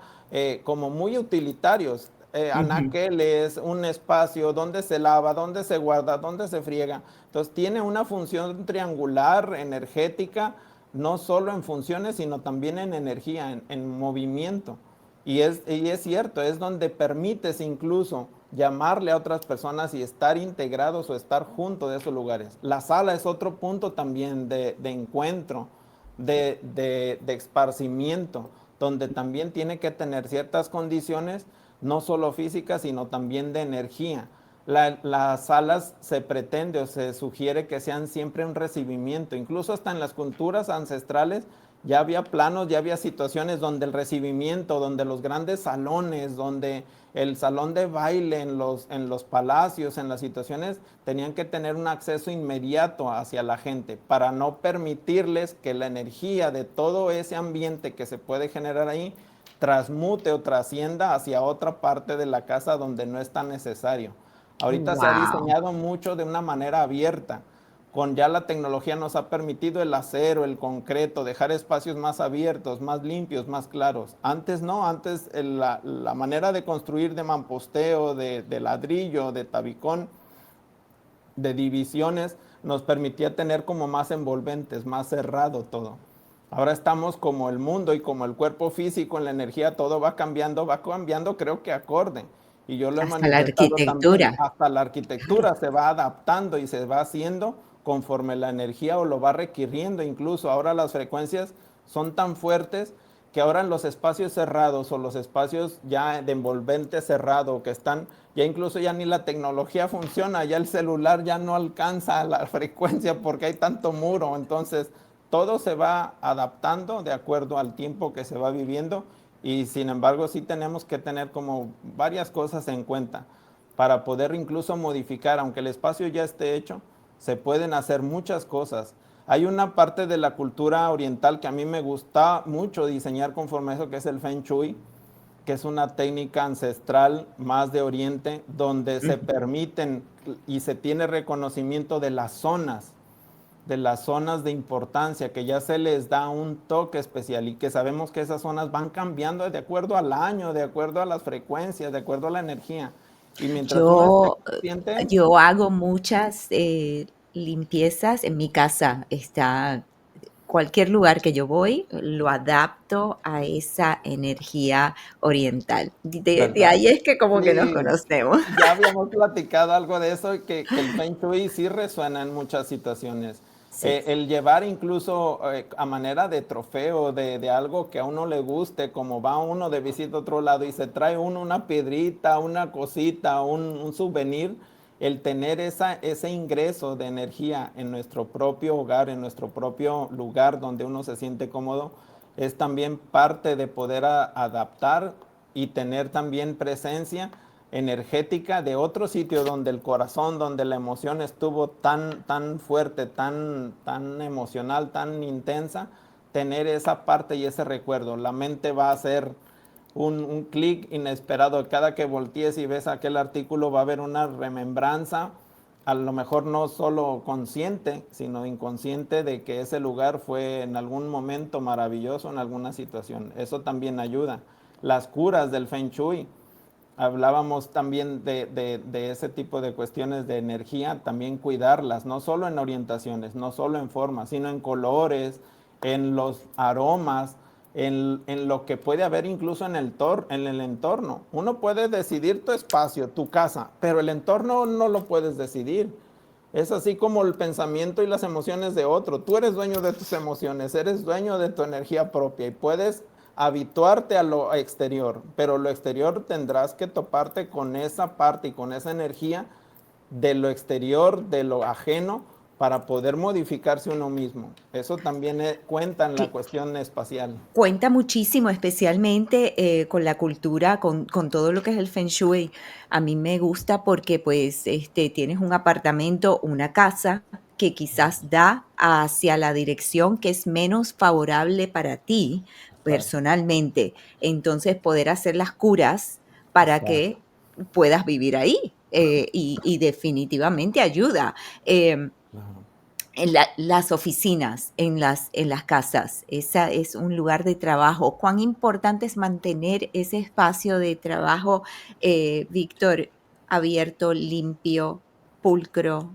como muy utilitarios. Ujú. Anaqueles, un espacio donde se lava, donde se guarda, donde se friega. Entonces tiene una función triangular, energética, no solo en funciones, sino también en energía, en movimiento. Y es cierto, es donde permites incluso llamarle a otras personas y estar integrados o estar junto de esos lugares. La sala es otro punto también de encuentro, de esparcimiento, donde también tiene que tener ciertas condiciones, no solo físicas, sino también de energía. Las salas se pretende o se sugiere que sean siempre un recibimiento, incluso hasta en las culturas ancestrales ya había planos, ya había situaciones donde el recibimiento, donde los grandes salones, donde el salón de baile en los palacios, en las situaciones, tenían que tener un acceso inmediato hacia la gente para no permitirles que la energía de todo ese ambiente que se puede generar ahí transmute o trascienda hacia otra parte de la casa donde no es tan necesario. Ahorita se ha Wow. diseñado mucho de una manera abierta, con ya la tecnología nos ha permitido el acero, el concreto, dejar espacios más abiertos, más limpios, más claros. Antes no, antes la manera de construir de mamposteo, de ladrillo, de tabicón, de divisiones, nos permitía tener como más envolventes, más cerrado todo. Ahora estamos como el mundo y como el cuerpo físico, en la energía, todo va cambiando creo que acorde. Y yo lo he Hasta la manifestado también, arquitectura. hasta la arquitectura se va adaptando y se va haciendo conforme la energía o lo va requiriendo. Incluso ahora las frecuencias son tan fuertes que ahora en los espacios cerrados o los espacios ya de envolvente cerrado que están, ya incluso ya ni la tecnología funciona, ya el celular ya no alcanza la frecuencia porque hay tanto muro. Entonces todo se va adaptando de acuerdo al tiempo que se va viviendo, y sin embargo sí tenemos que tener como varias cosas en cuenta para poder incluso modificar, aunque el espacio ya esté hecho, se pueden hacer muchas cosas. Hay una parte de la cultura oriental que a mí me gusta mucho diseñar conforme a eso, que es el Feng Shui, que es una técnica ancestral más de Oriente, donde se Ujú. permiten y se tiene reconocimiento de las zonas de importancia, que ya se les da un toque especial y que sabemos que esas zonas van cambiando de acuerdo al año, de acuerdo a las frecuencias, de acuerdo a la energía. Y mientras uno esté Yo, consciente, yo hago muchas, limpiezas en mi casa. Está cualquier lugar que yo voy, lo adapto a esa energía oriental. De ¿verdad? ahí es que como que nos Sí, conocemos. ya habíamos platicado algo de eso, que el Feng Shui sí resuena en muchas situaciones. Sí. El llevar incluso a manera de trofeo, de algo que a uno le guste, como va uno de visita a otro lado y se trae uno una piedrita, una cosita, un souvenir, el tener ese ingreso de energía en nuestro propio hogar, en nuestro propio lugar donde uno se siente cómodo, es también parte de poder adaptar y tener también presencia energética de otro sitio donde el corazón, donde la emoción estuvo tan, tan fuerte, tan emocional, tan intensa, tener esa parte y ese recuerdo. La mente va a hacer un clic inesperado. Cada que voltees y ves aquel artículo va a haber una remembranza, a lo mejor no solo consciente, sino inconsciente, de que ese lugar fue en algún momento maravilloso, en alguna situación. Eso también ayuda. las curas del Feng Shui. Hablábamos también de ese tipo de cuestiones de energía, también cuidarlas, no solo en orientaciones, no solo en formas, sino en colores, en los aromas, en lo que puede haber incluso en el entorno. Uno puede decidir tu espacio, tu casa, pero el entorno no lo puedes decidir. Es así como el pensamiento y las emociones de otro. Tú eres dueño de tus emociones, eres dueño de tu energía propia y puedes habituarte a lo exterior, pero lo exterior tendrás que toparte con esa parte y con esa energía de lo exterior, de lo ajeno, para poder modificarse uno mismo. Eso también cuenta en la Que cuestión espacial. cuenta muchísimo, especialmente, con la cultura, con todo lo que es el Feng Shui. A mí me gusta porque, pues, tienes un apartamento, una casa que quizás da hacia la dirección que es menos favorable para ti Claro. personalmente. Entonces, poder hacer las curas para Exacto. que puedas vivir ahí, y definitivamente ayuda. Claro. En las oficinas, en las casas, esa es un lugar de trabajo. ¿Cuán importante es mantener ese espacio de trabajo, Víctor, abierto, limpio, pulcro?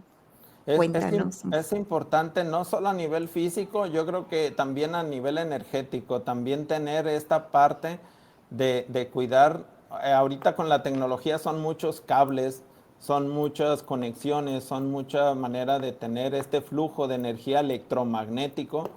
Cuéntanos. Es importante no solo a nivel físico, yo creo que también a nivel energético, también tener esta parte de cuidar. Ahorita con la tecnología son muchos cables, son muchas conexiones, son mucha manera de tener este flujo de energía electromagnético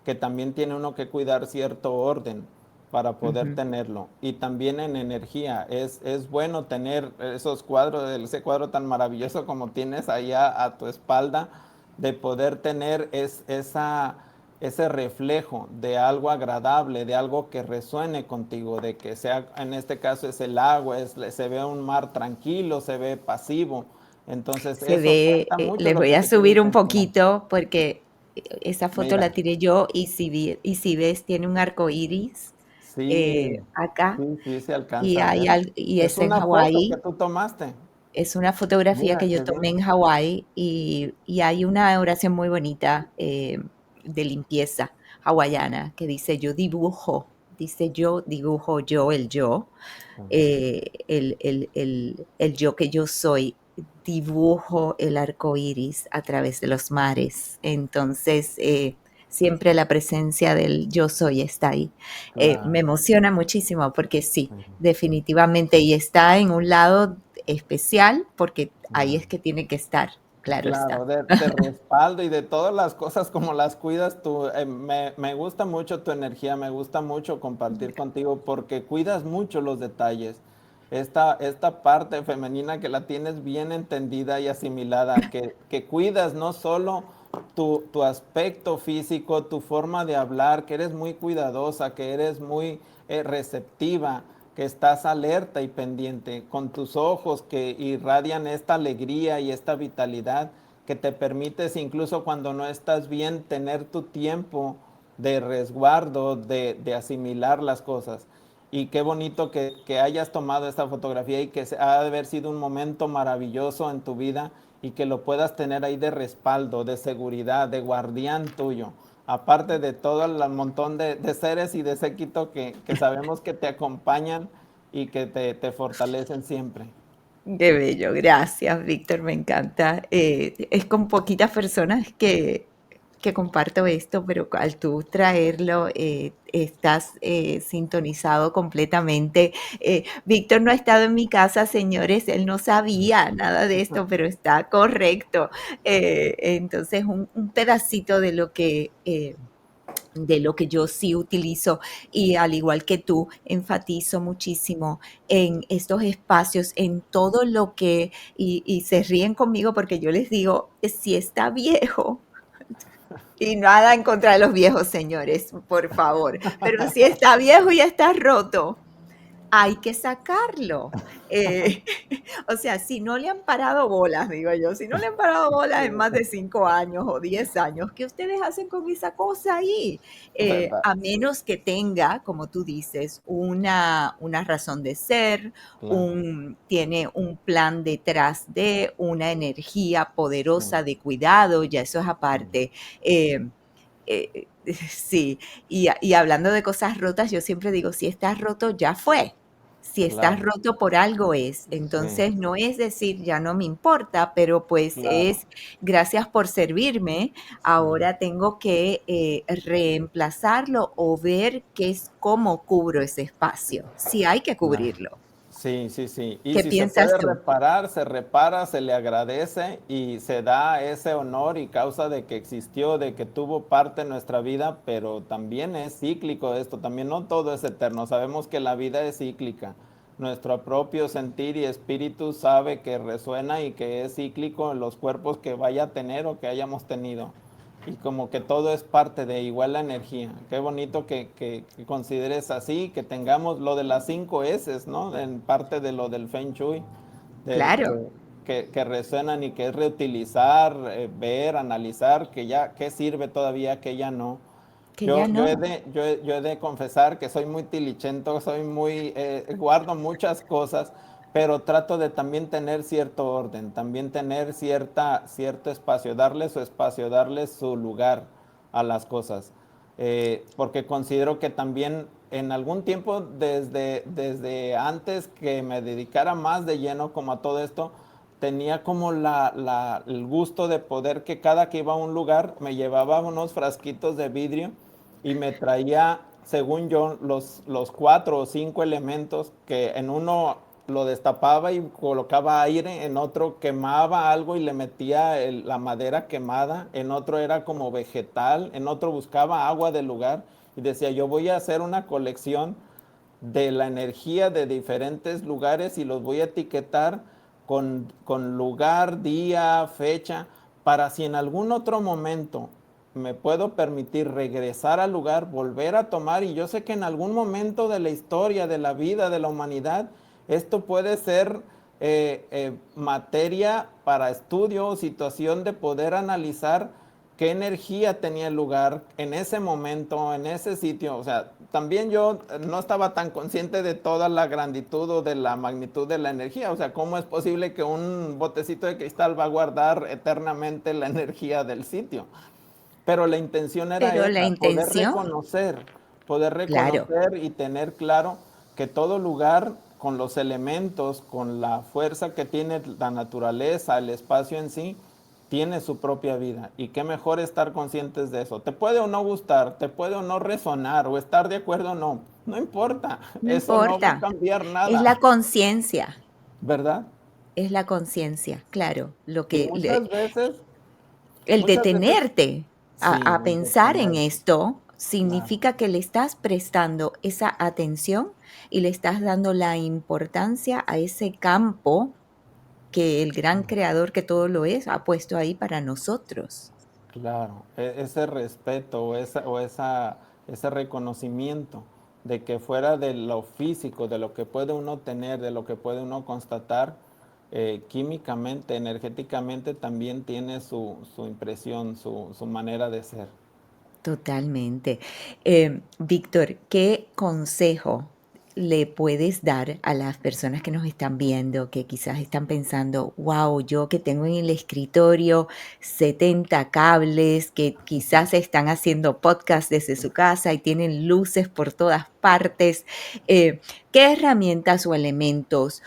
que también tiene uno que cuidar cierto orden para poder Ujú. tenerlo. Y también en energía, es bueno tener esos cuadros, ese cuadro tan maravilloso como tienes allá a tu espalda, de poder tener ese reflejo de algo agradable, de algo que resuene contigo, de que sea, en este caso es el agua, se ve un mar tranquilo, se ve pasivo. Entonces Se eso ve, cuenta mucho les lo voy que a te quiero subir un enseñar. poquito porque esa foto la Mira, tiré yo y si ves, tiene un arco iris, sí, acá, sí, sí se y alcanza a hay ver. al y Es es en una foto que Hawái. tú tomaste. Es una fotografía Mira que yo qué tomé bien. en Hawái y hay una oración muy bonita, de limpieza hawaiana que dice yo dibujo yo, el yo que yo soy, dibujo el arco iris a través de los mares. Entonces, siempre la presencia del yo soy está ahí. Me Claro. emociona muchísimo porque sí, definitivamente, y está en un lado especial porque ahí es que tiene que estar, claro Claro, está. de respaldo y de todas las cosas como las cuidas tú. Me gusta mucho tu energía, me gusta mucho compartir contigo porque cuidas mucho los detalles. Esta parte femenina que la tienes bien entendida y asimilada, que cuidas no solo tu aspecto físico, tu forma de hablar, que eres muy cuidadosa, que eres muy receptiva, que estás alerta y pendiente, con tus ojos que irradian esta alegría y esta vitalidad, que te permites incluso cuando no estás bien tener tu tiempo de resguardo, de asimilar las cosas. Y qué bonito que hayas tomado esta fotografía y que ha de haber sido un momento maravilloso en tu vida y que lo puedas tener ahí de respaldo, de seguridad, de guardián tuyo. Aparte de todo el montón de seres y de séquito que sabemos que te acompañan y que te fortalecen siempre. Qué bello, gracias, Víctor, me encanta. Es con poquitas personas que comparto esto, pero al tú traerlo, estás sintonizado completamente. Víctor no ha estado en mi casa, señores, él no sabía nada de esto, pero está correcto. Entonces, un pedacito de lo que yo sí utilizo y al igual que tú, enfatizo muchísimo en estos espacios, en todo lo que, y se ríen conmigo porque yo les digo, si está viejo, y nada en contra de los viejos, señores, por favor, pero si está viejo y está roto, hay que sacarlo. Eh, o sea, si no le han parado bolas, digo yo, si no le han parado bolas en más de 5 años o 10 años, ¿qué ustedes hacen con esa cosa ahí? ¿Verdad? A menos que tenga, como tú dices, una razón de ser, Claro. tiene un plan detrás de una energía Sí, poderosa de cuidado, ya eso es sí, aparte. Eh, Sí, y hablando de cosas rotas, yo siempre digo, si estás roto, ya fue. Si estás Claro, roto por algo es. sí, Entonces, no es decir, ya no me importa, pero pues claro, es gracias por servirme. sí. Ahora tengo que reemplazarlo o ver qué es cómo cubro ese espacio. Si hay que Claro. cubrirlo. Sí, sí, sí. Y ¿Qué si se piensas puede tú? reparar, se repara, se le agradece y se da ese honor y causa de que existió, de que tuvo parte en nuestra vida, pero también es cíclico esto, también no todo es eterno. Sabemos que la vida es cíclica. Nuestro propio sentir y espíritu sabe que resuena y que es cíclico en los cuerpos que vaya a tener o que hayamos tenido. Y como que todo es parte de igual la energía. Qué bonito que consideres así, que tengamos lo de las 5 S, ¿no? En parte de lo del Feng Shui, de, Claro, que resuenan y que es reutilizar, ver, analizar, que ya, qué sirve todavía, que ya no. que ya no. Yo he de confesar que soy muy tilichento, soy muy, guardo muchas cosas, pero trato de también tener cierto orden, también tener cierto espacio, darle su espacio, darle su lugar a las cosas. Porque considero que también en algún tiempo, desde antes que me dedicara más de lleno como a todo esto, tenía como el gusto de poder que cada que iba a un lugar me llevaba unos frasquitos de vidrio y me traía, según yo, los 4 o 5 elementos que en uno lo destapaba y colocaba aire, en otro quemaba algo y le metía la madera quemada, en otro era como vegetal, en otro buscaba agua del lugar y decía, yo voy a hacer una colección de la energía de diferentes lugares y los voy a etiquetar con lugar, día, fecha, para si en algún otro momento me puedo permitir regresar al lugar, volver a tomar, y yo sé que en algún momento de la historia, de la vida, de la humanidad, esto puede ser materia para estudio o situación de poder analizar qué energía tenía el lugar en ese momento, en ese sitio. O sea, también yo no estaba tan consciente de toda la granditud o de la magnitud de la energía. O sea, ¿cómo es posible que un botecito de cristal va a guardar eternamente la energía del sitio? Pero la intención era Pero la esa, intención, poder claro. reconocer y tener claro que todo lugar, con los elementos, con la fuerza que tiene la naturaleza, el espacio en sí, tiene su propia vida. Y qué mejor estar conscientes de eso. Te puede o no gustar, te puede o no resonar, o estar de acuerdo o no. No importa, No eso no va a importa, cambiar es nada, la conciencia, ¿verdad? es la conciencia, claro, lo Y que el muchas veces, detenerte sí, a el pensar en detenerte, esto claro. significa que le estás prestando esa atención y le estás dando la importancia a ese campo que el gran creador que todo lo es ha puesto ahí para nosotros. Claro, ese respeto ese reconocimiento de que fuera de lo físico, de lo que puede uno tener, de lo que puede uno constatar, químicamente, energéticamente también tiene su impresión, su manera de ser. Totalmente. Víctor, ¿qué consejo le puedes dar a las personas que nos están viendo, que quizás están pensando, wow, yo que tengo en el escritorio 70 cables, que quizás están haciendo podcast desde su casa y tienen luces por todas partes? ¿Qué herramientas o elementos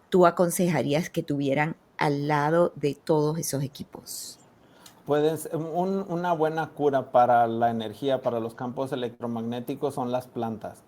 tú aconsejarías que tuvieran al lado de todos esos equipos? Una buena cura para la energía, para los campos electromagnéticos son las plantas.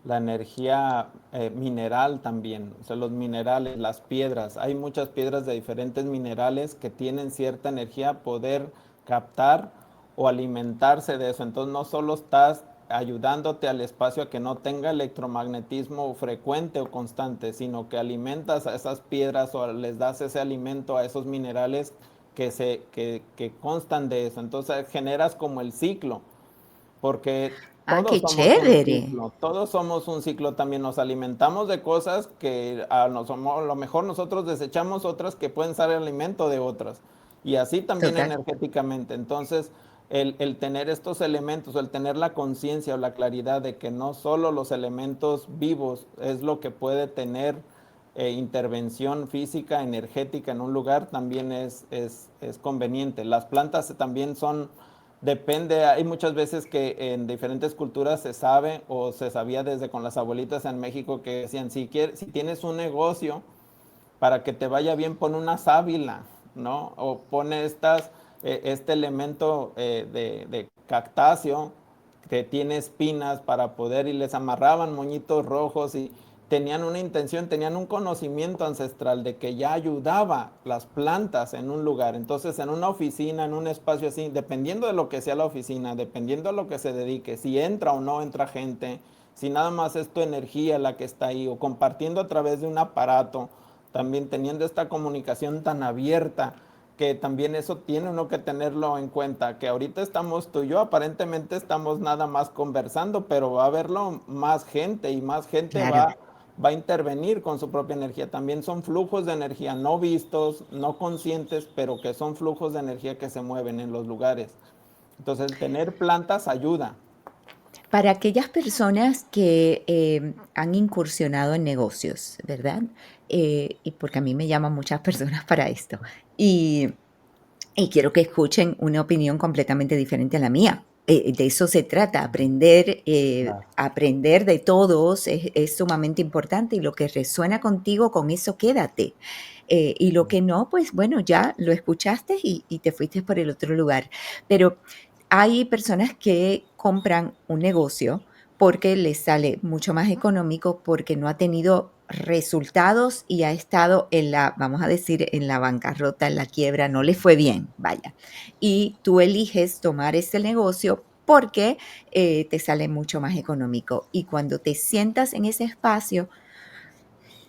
La energía mineral también, o sea, los minerales, las piedras. Hay muchas piedras de diferentes minerales que tienen cierta energía, poder captar o alimentarse de eso. Entonces no solo estás ayudándote al espacio a que no tenga electromagnetismo frecuente o constante, sino que alimentas a esas piedras o les das ese alimento a esos minerales que constan de eso. Entonces generas como el ciclo, porque Ah, qué chévere. todos somos un ciclo también, nos alimentamos de cosas que a lo mejor nosotros desechamos otras que pueden ser alimento de otras, y así también Total. energéticamente. Entonces, el tener estos elementos, el tener la conciencia o la claridad de que no solo los elementos vivos es lo que puede tener intervención física, energética en un lugar, también es conveniente. Las plantas también son depende, hay muchas veces que en diferentes culturas se sabe o se sabía desde con las abuelitas en México que decían, si tienes un negocio, para que te vaya bien, pon una sábila, ¿no? O pone este elemento de cactáceo que tiene espinas para poder, y les amarraban moñitos rojos y tenían una intención, tenían un conocimiento ancestral de que ya ayudaba las plantas en un lugar. Entonces, en una oficina, en un espacio así, dependiendo de lo que sea la oficina, dependiendo de lo que se dedique, si entra o no entra gente, si nada más es tu energía la que está ahí, o compartiendo a través de un aparato, también teniendo esta comunicación tan abierta, que también eso tiene uno que tenerlo en cuenta, que ahorita estamos tú y yo, aparentemente estamos nada más conversando, pero va a haberlo más gente y más gente Claro. va a intervenir con su propia energía. También son flujos de energía no vistos, no conscientes, pero que son flujos de energía que se mueven en los lugares. Entonces, el tener plantas ayuda. Para aquellas personas que han incursionado en negocios, ¿verdad? Y porque a mí me llaman muchas personas para esto. Y, y quiero que escuchen una opinión completamente diferente a la mía. De eso se trata, Claro. aprender de todos es sumamente importante y lo que resuena contigo, con eso quédate. Y lo que no, pues bueno, ya lo escuchaste y te fuiste por el otro lugar. Pero hay personas que compran un negocio porque les sale mucho más económico, porque no ha tenido resultados y ha estado en la, vamos a decir, en la bancarrota, en la quiebra, no le fue bien, vaya. Y tú eliges tomar ese negocio porque te sale mucho más económico. Y cuando te sientas en ese espacio,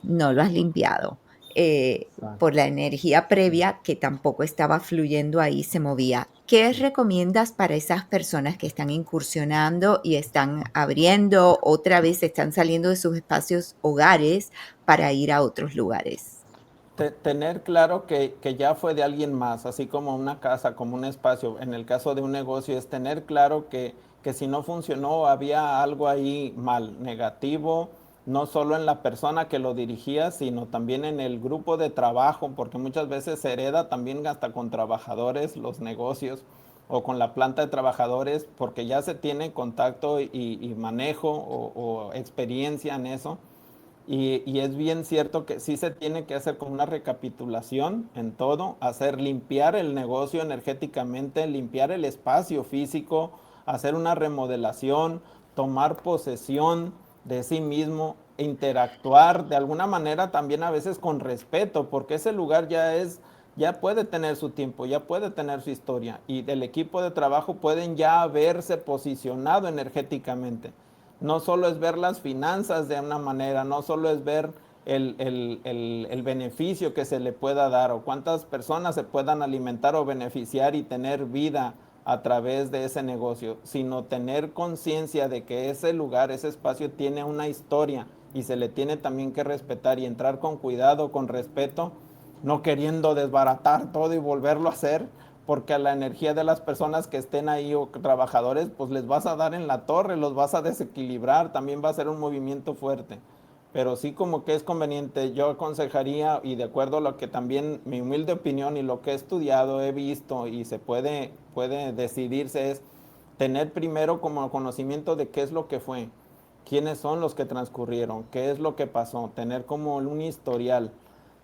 no lo has limpiado, Claro. por la energía previa que tampoco estaba fluyendo ahí, se movía. ¿Qué recomiendas para esas personas que están incursionando y están abriendo otra vez, están saliendo de sus espacios hogares para ir a otros lugares? Tener claro que ya fue de alguien más, así como una casa, como un espacio. En el caso de un negocio es tener claro que si no funcionó había algo ahí mal, negativo, no solo en la persona que lo dirigía, sino también en el grupo de trabajo, porque muchas veces se hereda también hasta con trabajadores los negocios o con la planta de trabajadores, porque ya se tiene contacto y manejo o experiencia en eso. Y es bien cierto que sí se tiene que hacer como una recapitulación en todo, hacer limpiar el negocio energéticamente, limpiar el espacio físico, hacer una remodelación, tomar posesión de sí mismo, interactuar de alguna manera también a veces con respeto, porque ese lugar ya puede tener su tiempo, ya puede tener su historia y del equipo de trabajo pueden ya haberse posicionado energéticamente. No solo es ver las finanzas de una manera, no solo es ver el beneficio que se le pueda dar o cuántas personas se puedan alimentar o beneficiar y tener vida a través de ese negocio, sino tener conciencia de que ese lugar, ese espacio tiene una historia y se le tiene también que respetar y entrar con cuidado, con respeto, no queriendo desbaratar todo y volverlo a hacer, porque a la energía de las personas que estén ahí o trabajadores, pues les vas a dar en la torre, los vas a desequilibrar, también va a ser un movimiento fuerte. Pero sí como que es conveniente, yo aconsejaría, y de acuerdo a lo que también mi humilde opinión y lo que he estudiado, he visto y puede decidirse es tener primero como conocimiento de qué es lo que fue, quiénes son los que transcurrieron, qué es lo que pasó, tener como un historial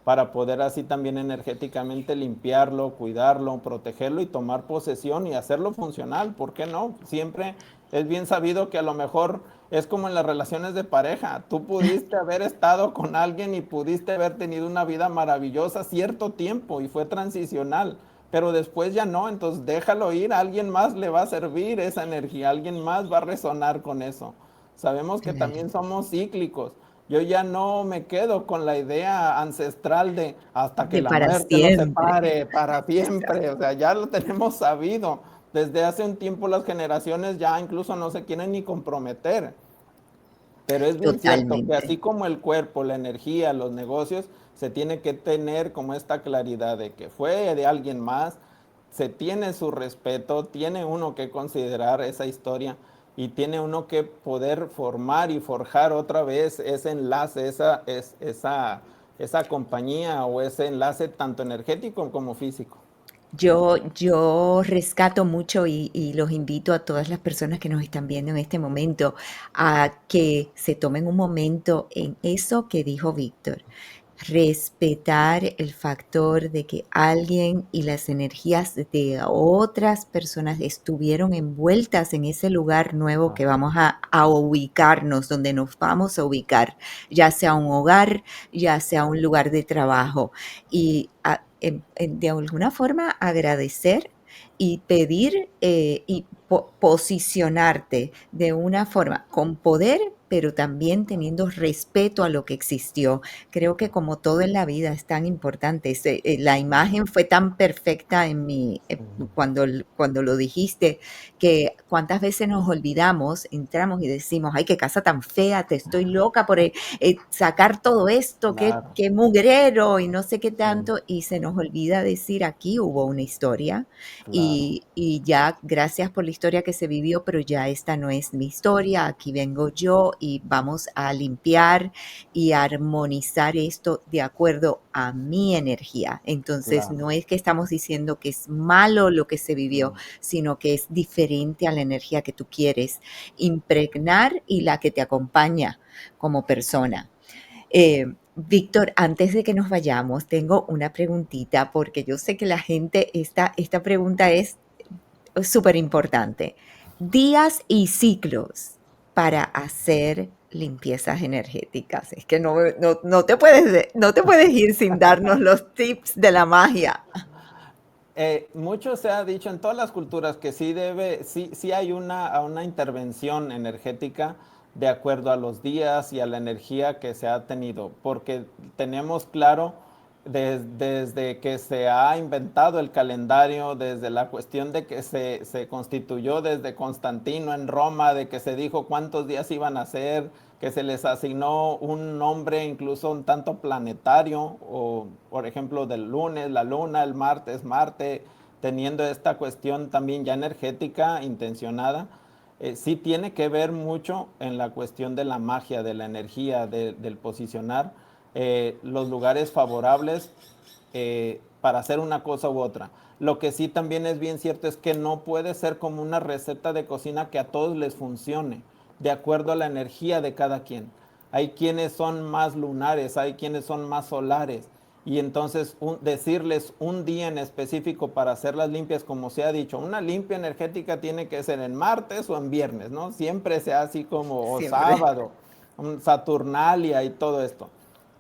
para poder así también energéticamente limpiarlo, cuidarlo, protegerlo y tomar posesión y hacerlo funcional. ¿Por qué no? Siempre es bien sabido que a lo mejor es como en las relaciones de pareja. Tú pudiste haber estado con alguien y pudiste haber tenido una vida maravillosa cierto tiempo y fue transicional, pero después ya no, entonces déjalo ir, a alguien más le va a servir esa energía, alguien más va a resonar con eso. Sabemos que Claro, también somos cíclicos. Yo ya no me quedo con la idea ancestral de hasta que de la para muerte nos siempre. separe para siempre. Exacto. O sea, ya lo tenemos sabido. Desde hace un tiempo las generaciones ya incluso no se quieren ni comprometer. Pero es bien cierto que Totalmente. así como el cuerpo, la energía, los negocios, se tiene que tener como esta claridad de que fue de alguien más, se tiene su respeto, tiene uno que considerar esa historia y tiene uno que poder formar y forjar otra vez ese enlace, esa compañía o ese enlace tanto energético como físico. Yo rescato mucho y los invito a todas las personas que nos están viendo en este momento a que se tomen un momento en eso que dijo Víctor. Respetar el factor de que alguien y las energías de otras personas estuvieron envueltas en ese lugar nuevo que Ajá, vamos a ubicarnos, donde nos vamos a ubicar, ya sea un hogar, ya sea un lugar de trabajo. Y de alguna forma agradecer y pedir y posicionarte de una forma con poder, pero también teniendo respeto a lo que existió. Creo que como todo en la vida es tan importante, la imagen fue tan perfecta en mí sí, cuando lo dijiste, que cuántas veces nos olvidamos, entramos y decimos, ay, qué casa tan fea, te estoy loca por sacar todo esto, claro, qué mugrero y no sé qué sí, tanto, y se nos olvida decir, aquí hubo una historia claro, y ya, gracias por la historia que se vivió, pero ya esta no es mi historia, aquí vengo yo y vamos a limpiar y armonizar esto de acuerdo a mi energía. Entonces, claro. no es que estamos diciendo que es malo lo que se vivió, No, sino que es diferente a la energía que tú quieres impregnar y la que te acompaña como persona. Víctor, antes de que nos vayamos, tengo una preguntita porque yo sé que la gente, esta pregunta es súper importante. Días y ciclos para hacer limpiezas energéticas. Es que no te puedes ir sin darnos los tips de la magia. mucho se ha dicho en todas las culturas que sí hay una intervención energética de acuerdo a los días y a la energía que se ha tenido, porque tenemos claro desde que se ha inventado el calendario, desde la cuestión de que se constituyó desde Constantino en Roma, de que se dijo cuántos días iban a ser, que se les asignó un nombre incluso un tanto planetario, o por ejemplo del lunes, la luna, el martes, Marte, teniendo esta cuestión también ya energética, intencionada, sí tiene que ver mucho en la cuestión de la magia, de la energía, del posicionar los lugares favorables para hacer una cosa u otra. Lo que sí también es bien cierto es que no puede ser como una receta de cocina que a todos les funcione, de acuerdo a la energía de cada quien. Hay quienes son más lunares, hay quienes son más solares. Y entonces decirles un día en específico para hacer las limpias, como se ha dicho, una limpia energética tiene que ser en martes o en viernes, ¿no? Siempre sea así como, o Siempre. sábado, un Saturnalia y todo esto.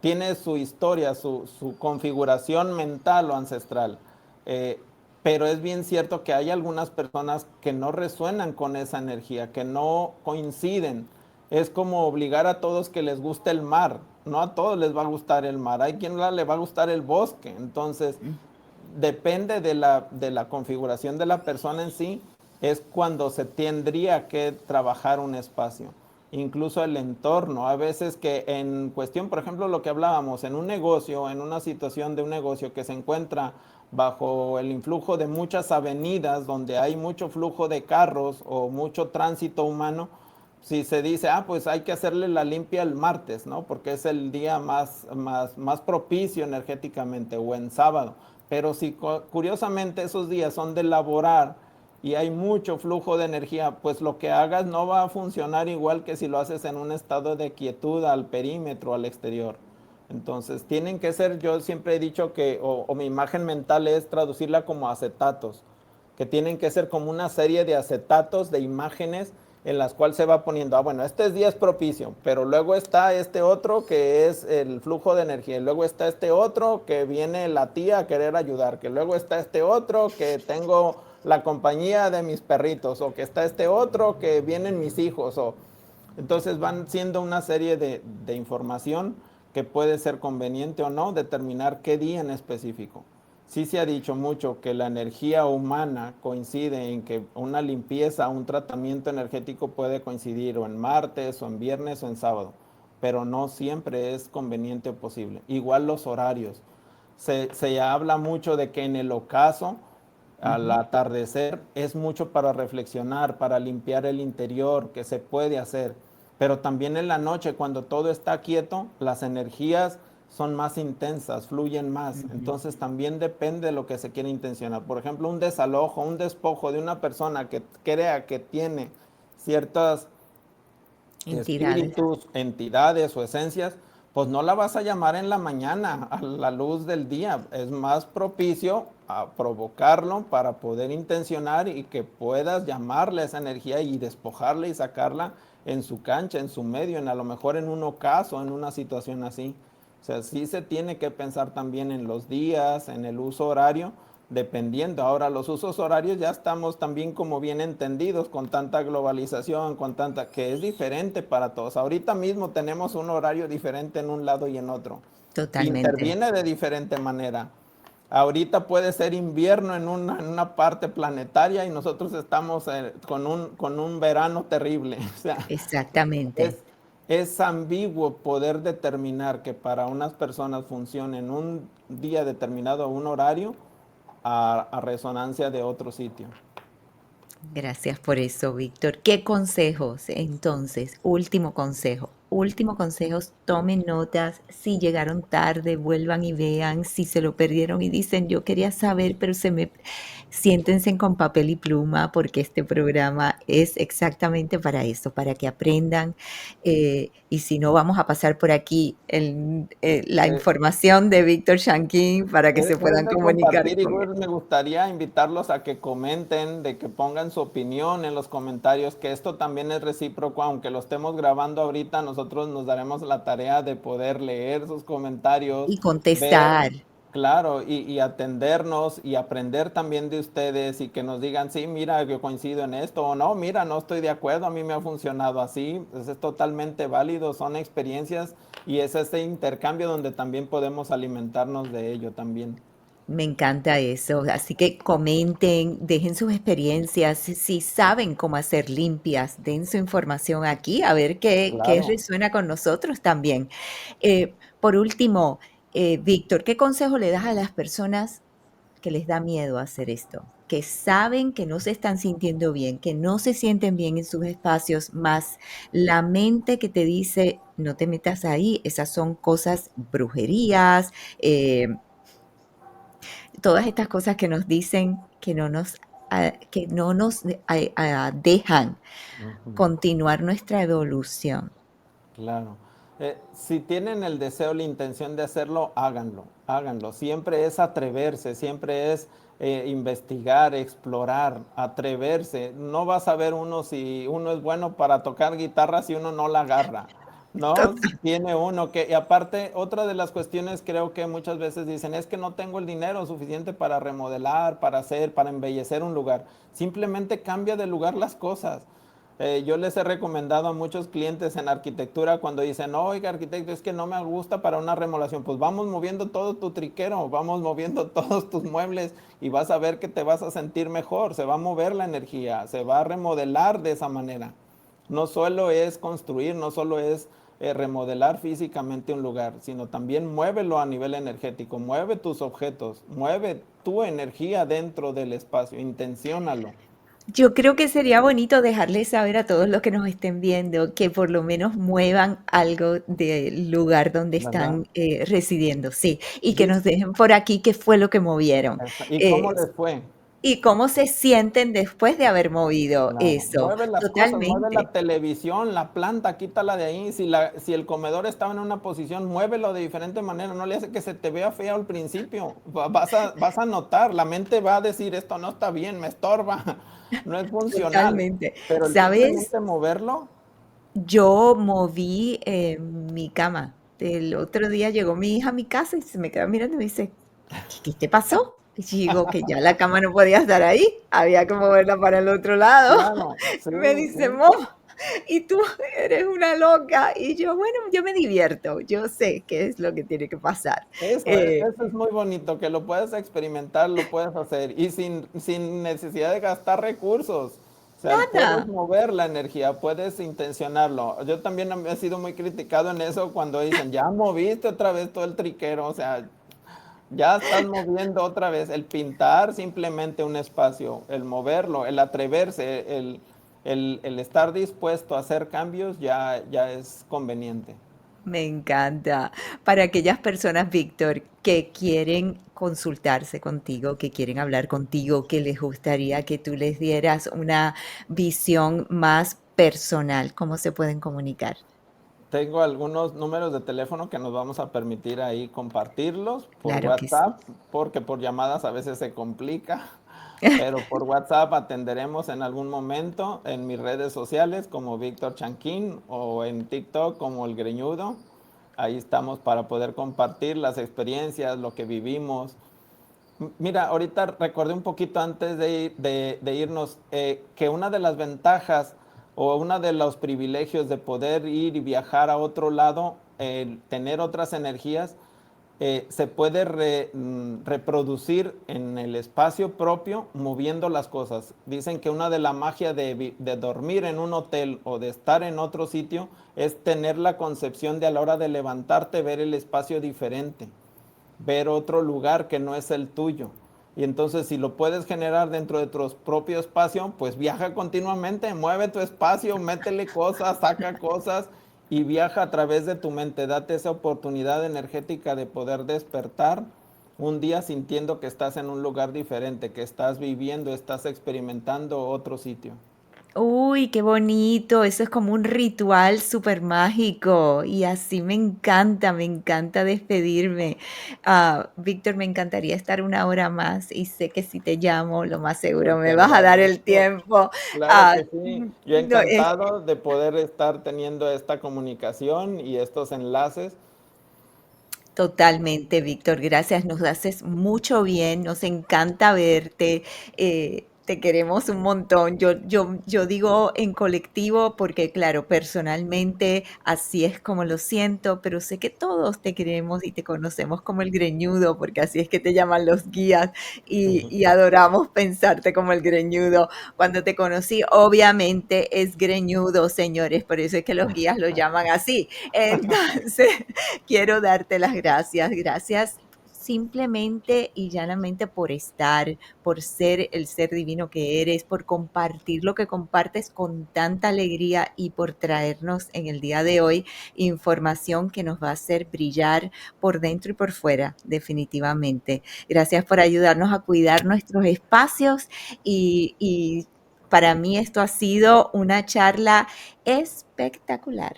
Tiene su historia, su configuración mental o ancestral. Eh, pero es bien cierto que hay algunas personas que no resuenan con esa energía, que no coinciden. Es como obligar a todos que les guste el mar. No a todos les va a gustar el mar. Hay quien le va a gustar el bosque. Entonces, depende de la configuración de la persona en sí, es cuando se tendría que trabajar un espacio. Incluso el entorno. A veces que en cuestión, por ejemplo, lo que hablábamos, en un negocio, en una situación de un negocio que se encuentra bajo el influjo de muchas avenidas, donde hay mucho flujo de carros o mucho tránsito humano, si se dice, pues hay que hacerle la limpia el martes, ¿no? Porque es el día más propicio energéticamente, o en sábado. Pero si curiosamente esos días son de laborar y hay mucho flujo de energía, pues lo que hagas no va a funcionar igual que si lo haces en un estado de quietud al perímetro, al exterior. Entonces, tienen que ser, yo siempre he dicho que, o mi imagen mental es traducirla como acetatos, que tienen que ser como una serie de acetatos de imágenes en las cuales se va poniendo, bueno, este día es propicio, pero luego está este otro que es el flujo de energía, y luego está este otro que viene la tía a querer ayudar, que luego está este otro que tengo la compañía de mis perritos, o que está este otro que vienen mis hijos, o entonces van siendo una serie de información que puede ser conveniente o no determinar qué día en específico. Sí se ha dicho mucho que la energía humana coincide en que una limpieza, un tratamiento energético puede coincidir o en martes o en viernes o en sábado, pero no siempre es conveniente o posible. Igual los horarios. Se habla mucho de que en el ocaso, al Ujú. atardecer, es mucho para reflexionar, para limpiar el interior, que se puede hacer. Pero también en la noche, cuando todo está quieto, las energías son más intensas, fluyen más. Ujú. Entonces también depende de lo que se quiere intencionar. Por ejemplo, un desalojo, un despojo de una persona que crea que tiene ciertas Entidades. espíritus, entidades o esencias, pues no la vas a llamar en la mañana a la luz del día. Es más propicio a provocarlo para poder intencionar y que puedas llamarle esa energía y despojarla y sacarla en su cancha, en su medio, a lo mejor en un ocaso, en una situación así. O sea, sí se tiene que pensar también en los días, en el uso horario, dependiendo. Ahora, los usos horarios ya estamos también como bien entendidos con tanta globalización, con tanta, que es diferente para todos. Ahorita mismo tenemos un horario diferente en un lado y en otro. Totalmente. Interviene de diferente manera. Ahorita puede ser invierno en una parte planetaria y nosotros estamos con un verano terrible. O sea, Exactamente. es, es ambiguo poder determinar que para unas personas funcione en un día determinado, un horario, a resonancia de otro sitio. Gracias por eso, Víctor. ¿Qué consejos? Entonces, último consejo, tomen notas, si llegaron tarde, vuelvan y vean, si se lo perdieron y dicen, yo quería saber, pero siéntense con papel y pluma, porque este programa es exactamente para eso, para que aprendan, y si no, vamos a pasar por aquí la Eh, información de Víctor Shankin para que se Es puedan de comunicar compartir y con él. me gustaría invitarlos a que comenten, de que pongan su opinión en los comentarios, que esto también es recíproco, aunque lo estemos grabando ahorita, nosotros nos daremos la tarea de poder leer sus comentarios, Y ver, contestar. claro, y atendernos y aprender también de ustedes y que nos digan, sí, mira, yo coincido en esto o no, mira, no estoy de acuerdo, a mí me ha funcionado así, pues es totalmente válido, son experiencias y es este intercambio donde también podemos alimentarnos de ello también. Me encanta eso, así que comenten, dejen sus experiencias, si saben cómo hacer limpias, den su información aquí, a ver qué Claro. resuena con nosotros también. Por último, Víctor, ¿qué consejo le das a las personas que les da miedo hacer esto? Que saben que no se están sintiendo bien, que no se sienten bien en sus espacios, más la mente que te dice, no te metas ahí, esas son cosas, brujerías, todas estas cosas que nos dicen que no nos dejan Ujú. continuar nuestra evolución. Claro. Si tienen el deseo, la intención de hacerlo, háganlo, háganlo. Siempre es atreverse, siempre es investigar, explorar, atreverse. No vas a ver uno si uno es bueno para tocar guitarra si uno no la agarra, ¿no? Si Total. tiene uno que, y aparte, otra de las cuestiones creo que muchas veces dicen es que no tengo el dinero suficiente para remodelar, para hacer, para embellecer un lugar. Simplemente cambia de lugar las cosas. Yo les he recomendado a muchos clientes en arquitectura cuando dicen, no, oiga, arquitecto, es que no me gusta para una remodelación. Pues vamos moviendo todo tu triquero, vamos moviendo todos tus muebles y vas a ver que te vas a sentir mejor. Se va a mover la energía, se va a remodelar de esa manera. No solo es construir, no solo es remodelar físicamente un lugar, sino también muévelo a nivel energético, mueve tus objetos, mueve tu energía dentro del espacio, intenciónalo, Yo creo que sería bonito dejarles saber a todos los que nos estén viendo que por lo menos muevan algo del lugar donde ¿verdad? están residiendo, sí, y que nos Dice, dejen por aquí qué fue lo que movieron. ¿y cómo Eh, les fue? y cómo se sienten después de haber movido Claro, eso. mueve las cosas, mueve Totalmente, la televisión, la planta, quítala de ahí. Si el comedor estaba en una posición, muévelo de diferente manera. No le hace que se te vea feo al principio. Vas a notar, la mente va a decir, esto no está bien, me estorba, no es funcional. totalmente. Pero el ¿Sabes? simplemente moverlo, Yo moví mi cama. El otro día llegó mi hija a mi casa y se me quedó mirando y me dice, ¿qué te pasó? Y digo que ya la cama no podía estar ahí, había que moverla para el otro lado. claro, sí, Y me dice, sí. Mom, y tú eres una loca. Y yo, bueno, yo me divierto, yo sé qué es lo que tiene que pasar. Eh, Eso es muy bonito, que lo puedes experimentar, lo puedes hacer y sin necesidad de gastar recursos. O sea, puedes nada, mover la energía, puedes intencionarlo. Yo también he sido muy criticado en eso cuando dicen, ya moviste otra vez todo el triquero, o sea, ya estás moviendo otra vez. El pintar simplemente un espacio, el moverlo, el atreverse, el estar dispuesto a hacer cambios ya es conveniente. Me encanta. Para aquellas personas, Víctor, que quieren consultarse contigo, que quieren hablar contigo, que les gustaría que tú les dieras una visión más personal, ¿cómo se pueden comunicar? Tengo algunos números de teléfono que nos vamos a permitir ahí compartirlos por Claro que sí. WhatsApp, porque por llamadas a veces se complica, pero por WhatsApp atenderemos en algún momento en mis redes sociales como Víctor Chanquín o en TikTok como El Greñudo. Ahí estamos para poder compartir las experiencias, lo que vivimos. Mira, ahorita recordé un poquito antes de irnos que una de las ventajas o uno de los privilegios de poder ir y viajar a otro lado, tener otras energías, se puede reproducir en el espacio propio moviendo las cosas. Dicen que una de la magia de dormir en un hotel o de estar en otro sitio es tener la concepción de a la hora de levantarte ver el espacio diferente, ver otro lugar que no es el tuyo. Y entonces si lo puedes generar dentro de tu propio espacio, pues viaja continuamente, mueve tu espacio, métele cosas, saca cosas y viaja a través de tu mente. Date esa oportunidad energética de poder despertar un día sintiendo que estás en un lugar diferente, que estás viviendo, estás experimentando otro sitio. Uy, qué bonito. Eso es como un ritual súper mágico y así me encanta despedirme. Víctor, me encantaría estar una hora más y sé que si te llamo, lo más seguro Pues te me vas a dar el agradezco. tiempo. Claro que sí. Yo No, encantado de poder estar teniendo esta comunicación y estos enlaces. totalmente, Víctor, gracias. Nos haces mucho bien, nos encanta verte, te queremos un montón. Yo digo en colectivo porque, claro, personalmente así es como lo siento, pero sé que todos te queremos y te conocemos como el greñudo, porque así es que te llaman los guías y adoramos pensarte como el greñudo. Cuando te conocí, obviamente es greñudo, señores, por eso es que los guías lo llaman así. Entonces, quiero darte las gracias. Gracias simplemente y llanamente por estar, por ser el ser divino que eres, por compartir lo que compartes con tanta alegría y por traernos en el día de hoy información que nos va a hacer brillar por dentro y por fuera, definitivamente. Gracias por ayudarnos a cuidar nuestros espacios y para mí esto ha sido una charla espectacular.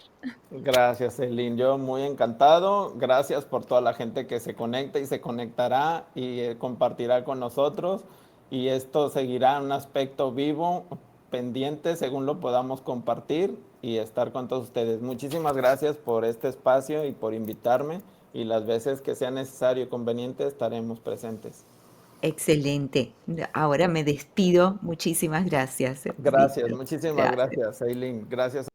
Gracias, Eileen. Yo muy encantado. Gracias por toda la gente que se conecta y se conectará y compartirá con nosotros. Y esto seguirá en un aspecto vivo, pendiente, según lo podamos compartir y estar con todos ustedes. Muchísimas gracias por este espacio y por invitarme. Y las veces que sea necesario y conveniente estaremos presentes. Excelente. Ahora me despido. Muchísimas gracias, Gracias, Víctor. muchísimas Gracias. gracias, Eileen. Gracias.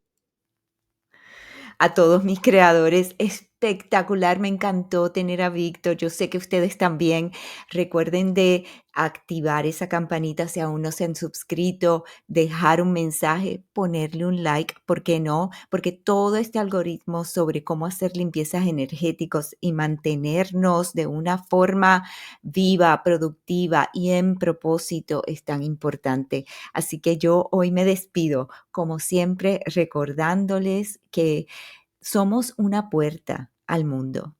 A todos mis creadores, espectacular, me encantó tener a Víctor. Yo sé que ustedes también. Recuerden de activar esa campanita si aún no se han suscrito, dejar un mensaje, ponerle un like, ¿por qué no? Porque todo este algoritmo sobre cómo hacer limpiezas energéticos y mantenernos de una forma viva, productiva y en propósito es tan importante. Así que yo hoy me despido, como siempre, recordándoles que somos una puerta al mundo.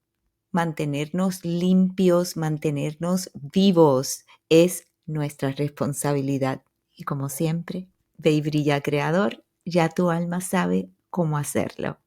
Mantenernos limpios, mantenernos vivos es nuestra responsabilidad. Y como siempre, ve y brilla creador, ya tu alma sabe cómo hacerlo.